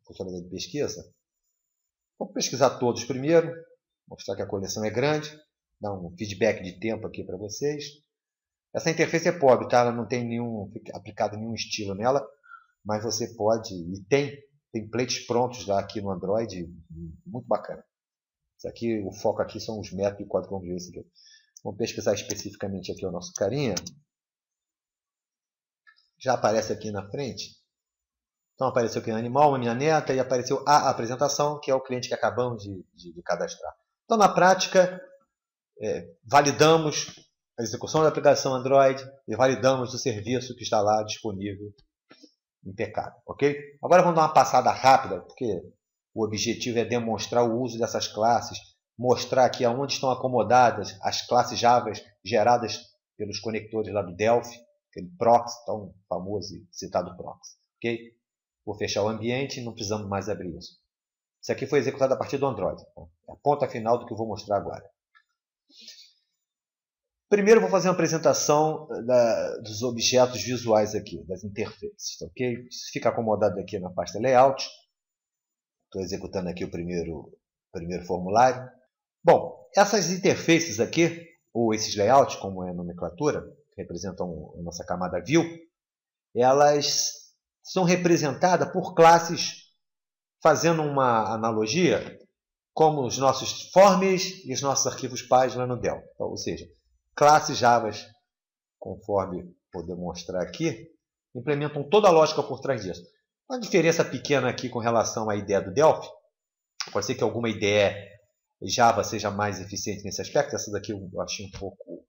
funcionalidade de pesquisa, vamos pesquisar todos primeiro, mostrar que a coleção é grande, dar um feedback de tempo aqui para vocês. Essa interface é pobre, tá? Ela não tem aplicado nenhum estilo nela, mas você pode, e tem templates prontos lá aqui no Android, muito bacana. Isso aqui, o foco aqui são os métodos de código, vamos ver isso aqui. Vamos pesquisar especificamente aqui o nosso carinha. Já aparece aqui na frente Então apareceu aqui animal, uma minha neta, e apareceu a apresentação, que é o cliente que acabamos de cadastrar. Então, na prática, validamos a execução da aplicação Android e validamos o serviço que está lá disponível, impecável, ok? Agora vamos dar uma passada rápida, porque o objetivo é demonstrar o uso dessas classes, mostrar aqui aonde estão acomodadas as classes Java geradas pelos conectores lá do Delphi, aquele proxy, tão famoso e citado proxy, ok? Vou fechar o ambiente e não precisamos mais abrir isso. Isso aqui foi executado a partir do Android. É a ponta final do que eu vou mostrar agora. Primeiro vou fazer uma apresentação dos objetos visuais aqui, das interfaces. Ok? Fica acomodado aqui na pasta Layout. Estou executando aqui o primeiro formulário. Bom, essas interfaces aqui, ou esses layouts, como é a nomenclatura, que representam a nossa camada View, elas são representadas por classes, fazendo uma analogia, como os nossos forms e os nossos arquivos pais lá no Delphi. Então, ou seja, classes Java, conforme vou demonstrar aqui, implementam toda a lógica por trás disso. Uma diferença pequena aqui com relação à ideia do Delphi. Pode ser que alguma ideia Java seja mais eficiente nesse aspecto. Essa daqui eu achei um pouco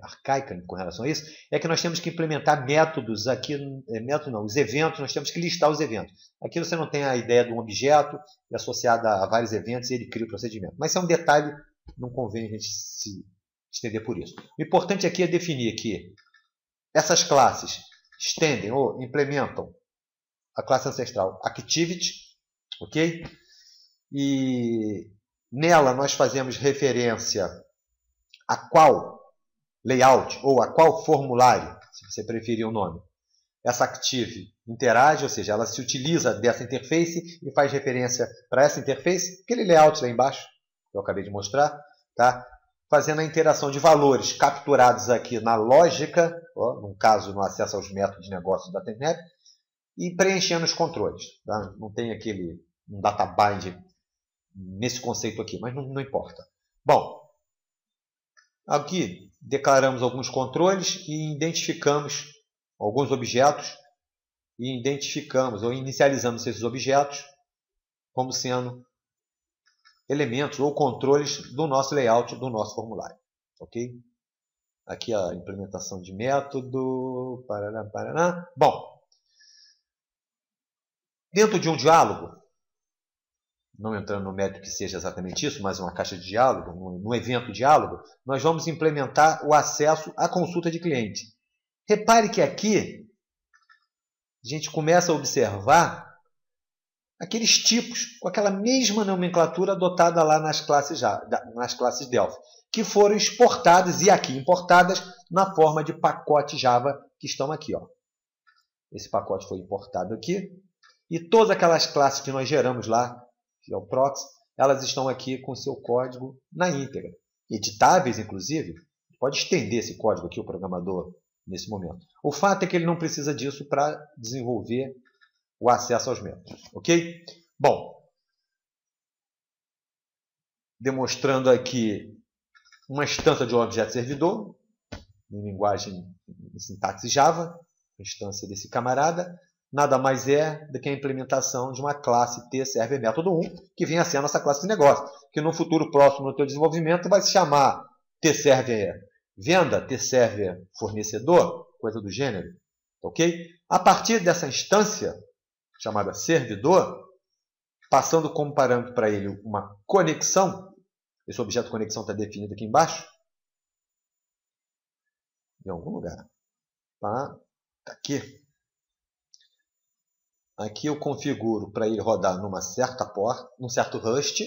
arcaica com relação a isso. É que nós temos que implementar métodos aqui. Método não, os eventos, nós temos que listar os eventos. Aqui você não tem a ideia de um objeto associado a vários eventos e ele cria o procedimento. Mas isso é um detalhe, não convém a gente se estender por isso. O importante aqui é definir que essas classes estendem ou implementam a classe ancestral Activity, ok? E nela nós fazemos referência a qual layout ou a qual formulário, se você preferir o nome, essa Active interage, ou seja, ela se utiliza dessa interface e faz referência para essa interface, aquele layout lá embaixo, que eu acabei de mostrar, tá? Fazendo a interação de valores capturados aqui na lógica, no caso, no acesso aos métodos de negócio da TNAP, e preenchendo os controles. Tá? Não tem aquele data bind nesse conceito aqui, mas não importa. Bom, aqui declaramos alguns controles e identificamos alguns objetos e identificamos ou inicializamos esses objetos como sendo elementos ou controles do nosso layout, do nosso formulário. Ok? Aqui a implementação de método. Parará. Bom, dentro de um diálogo, não entrando no mérito que seja exatamente isso, mas uma caixa de diálogo, no evento diálogo, nós vamos implementar o acesso à consulta de cliente. Repare que aqui a gente começa a observar aqueles tipos com aquela mesma nomenclatura adotada lá nas classes Delphi, que foram exportadas e aqui importadas na forma de pacote Java que estão aqui. Ó. Esse pacote foi importado aqui e todas aquelas classes que nós geramos lá, que é o proxy, elas estão aqui com seu código na íntegra. Editáveis, inclusive, pode estender esse código aqui, o programador, nesse momento. O fato é que ele não precisa disso para desenvolver o acesso aos métodos. Ok? Bom, demonstrando aqui uma instância de um objeto servidor, em linguagem em sintaxe Java, instância desse camarada, nada mais é do que a implementação de uma classe tServerMétodo1, que vem a ser a nossa classe de negócio, que no futuro próximo do teu desenvolvimento vai se chamar tServerVenda, tServerFornecedor, coisa do gênero. Ok? A partir dessa instância, chamada servidor, passando como parâmetro para ele uma conexão, esse objeto conexão está definido aqui embaixo, em algum lugar. Tá aqui. Aqui eu configuro para ele rodar numa certa porta, num certo host,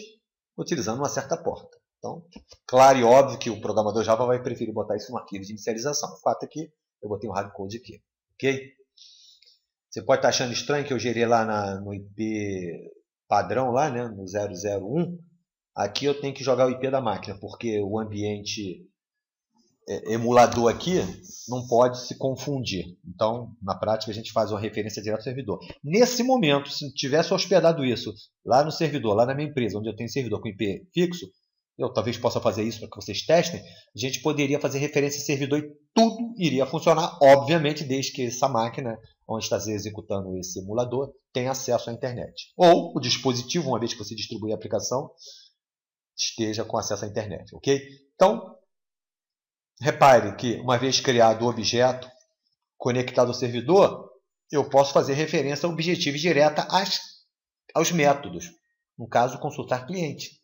utilizando uma certa porta. Então, claro e óbvio que o programador Java vai preferir botar isso no arquivo de inicialização. O fato é que eu botei um hardcode aqui. Ok? Você pode estar achando estranho que eu gerei lá no IP padrão, lá, né, no 001. Aqui eu tenho que jogar o IP da máquina, porque o ambiente emulador aqui não pode se confundir. Então, na prática, a gente faz uma referência direto ao servidor. Nesse momento, se tivesse hospedado isso lá no servidor, lá na minha empresa, onde eu tenho servidor com IP fixo, eu talvez possa fazer isso para que vocês testem, a gente poderia fazer referência ao servidor e tudo iria funcionar, obviamente, desde que essa máquina, onde está se executando esse emulador, tem acesso à internet. Ou o dispositivo, uma vez que você distribui a aplicação, esteja com acesso à internet. Ok? Então, repare que, uma vez criado o objeto conectado ao servidor, eu posso fazer referência objetiva e direta aos métodos. No caso, consultar cliente.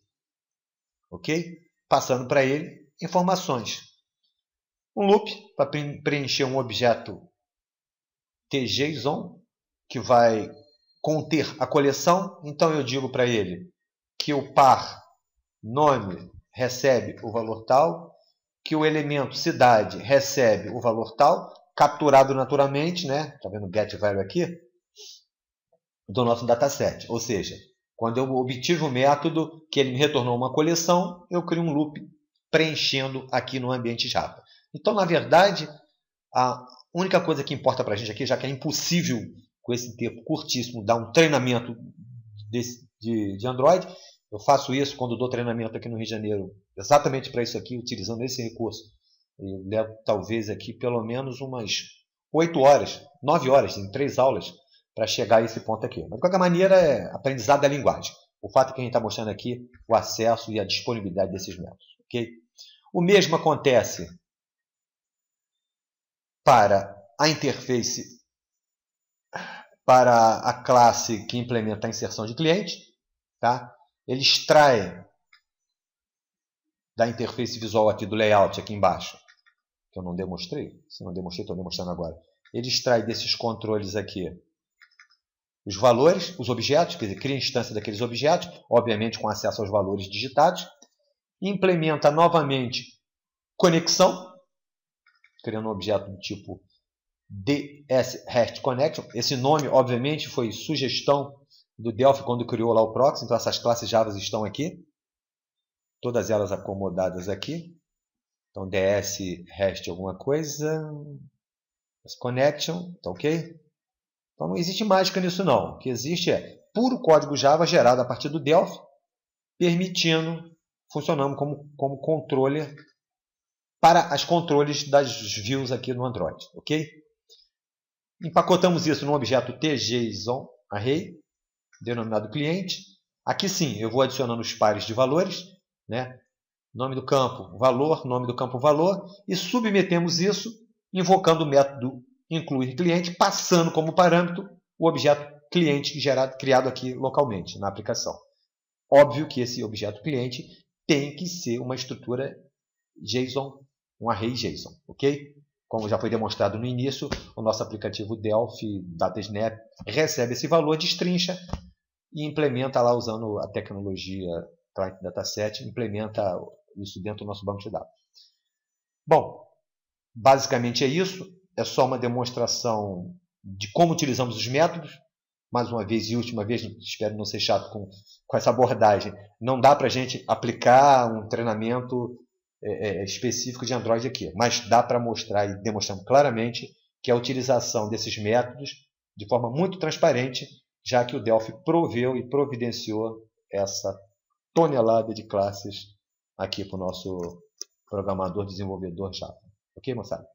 Ok? Passando para ele informações. Um loop para preencher um objeto tJSON, que vai conter a coleção. Então, eu digo para ele que o par nome recebe o valor tal, que o elemento cidade recebe o valor tal, capturado naturalmente, né? Está vendo o getValue aqui? Do nosso dataset. Ou seja, quando eu obtive o método que ele me retornou uma coleção, eu crio um loop preenchendo aqui no ambiente Java. Então, na verdade, a única coisa que importa para a gente aqui, já que é impossível com esse tempo curtíssimo dar um treinamento de Android, eu faço isso quando dou treinamento aqui no Rio de Janeiro, exatamente para isso aqui, utilizando esse recurso. Eu levo talvez aqui pelo menos umas 8 horas, 9 horas, em 3 aulas, para chegar a esse ponto aqui. Mas, de qualquer maneira, é aprendizado da linguagem. O fato é que a gente está mostrando aqui o acesso e a disponibilidade desses métodos. Okay? O mesmo acontece para a interface, para a classe que implementa a inserção de cliente. Tá? Ele extrai da interface visual aqui do layout, aqui embaixo, que eu não demonstrei. Se não demonstrei, estou demonstrando agora. Ele extrai desses controles aqui os valores, os objetos, quer dizer, cria instância daqueles objetos, obviamente com acesso aos valores digitados. Implementa novamente conexão, criando um objeto do tipo DS-REST-Connection. Esse nome, obviamente, foi sugestão do Delphi quando criou lá o proxy. Então, essas classes Java estão aqui. Todas elas acomodadas aqui. Então, DS-REST alguma coisa. Connection, tá ok? Então, não existe mágica nisso não. O que existe é puro código Java gerado a partir do Delphi, permitindo, funcionando como controller para as controles das views aqui no Android. Ok? Empacotamos isso num objeto tJSON array, denominado cliente. Aqui sim, eu vou adicionando os pares de valores, né? Nome do campo, valor, nome do campo, valor, e submetemos isso invocando o método incluir cliente, passando como parâmetro o objeto cliente criado aqui localmente na aplicação. Óbvio que esse objeto cliente tem que ser uma estrutura JSON, um array JSON, ok? Como já foi demonstrado no início, o nosso aplicativo Delphi DataSnap recebe esse valor, destrincha e implementa lá usando a tecnologia Client Dataset, implementa isso dentro do nosso banco de dados. Bom, basicamente é isso. É só uma demonstração de como utilizamos os métodos. Mais uma vez e última vez, espero não ser chato com essa abordagem. Não dá para a gente aplicar um treinamento específico de Android aqui, mas dá para mostrar e demonstrar claramente que a utilização desses métodos de forma muito transparente, já que o Delphi proveu e providenciou essa tonelada de classes aqui para o nosso programador desenvolvedor Java. Ok, moçada?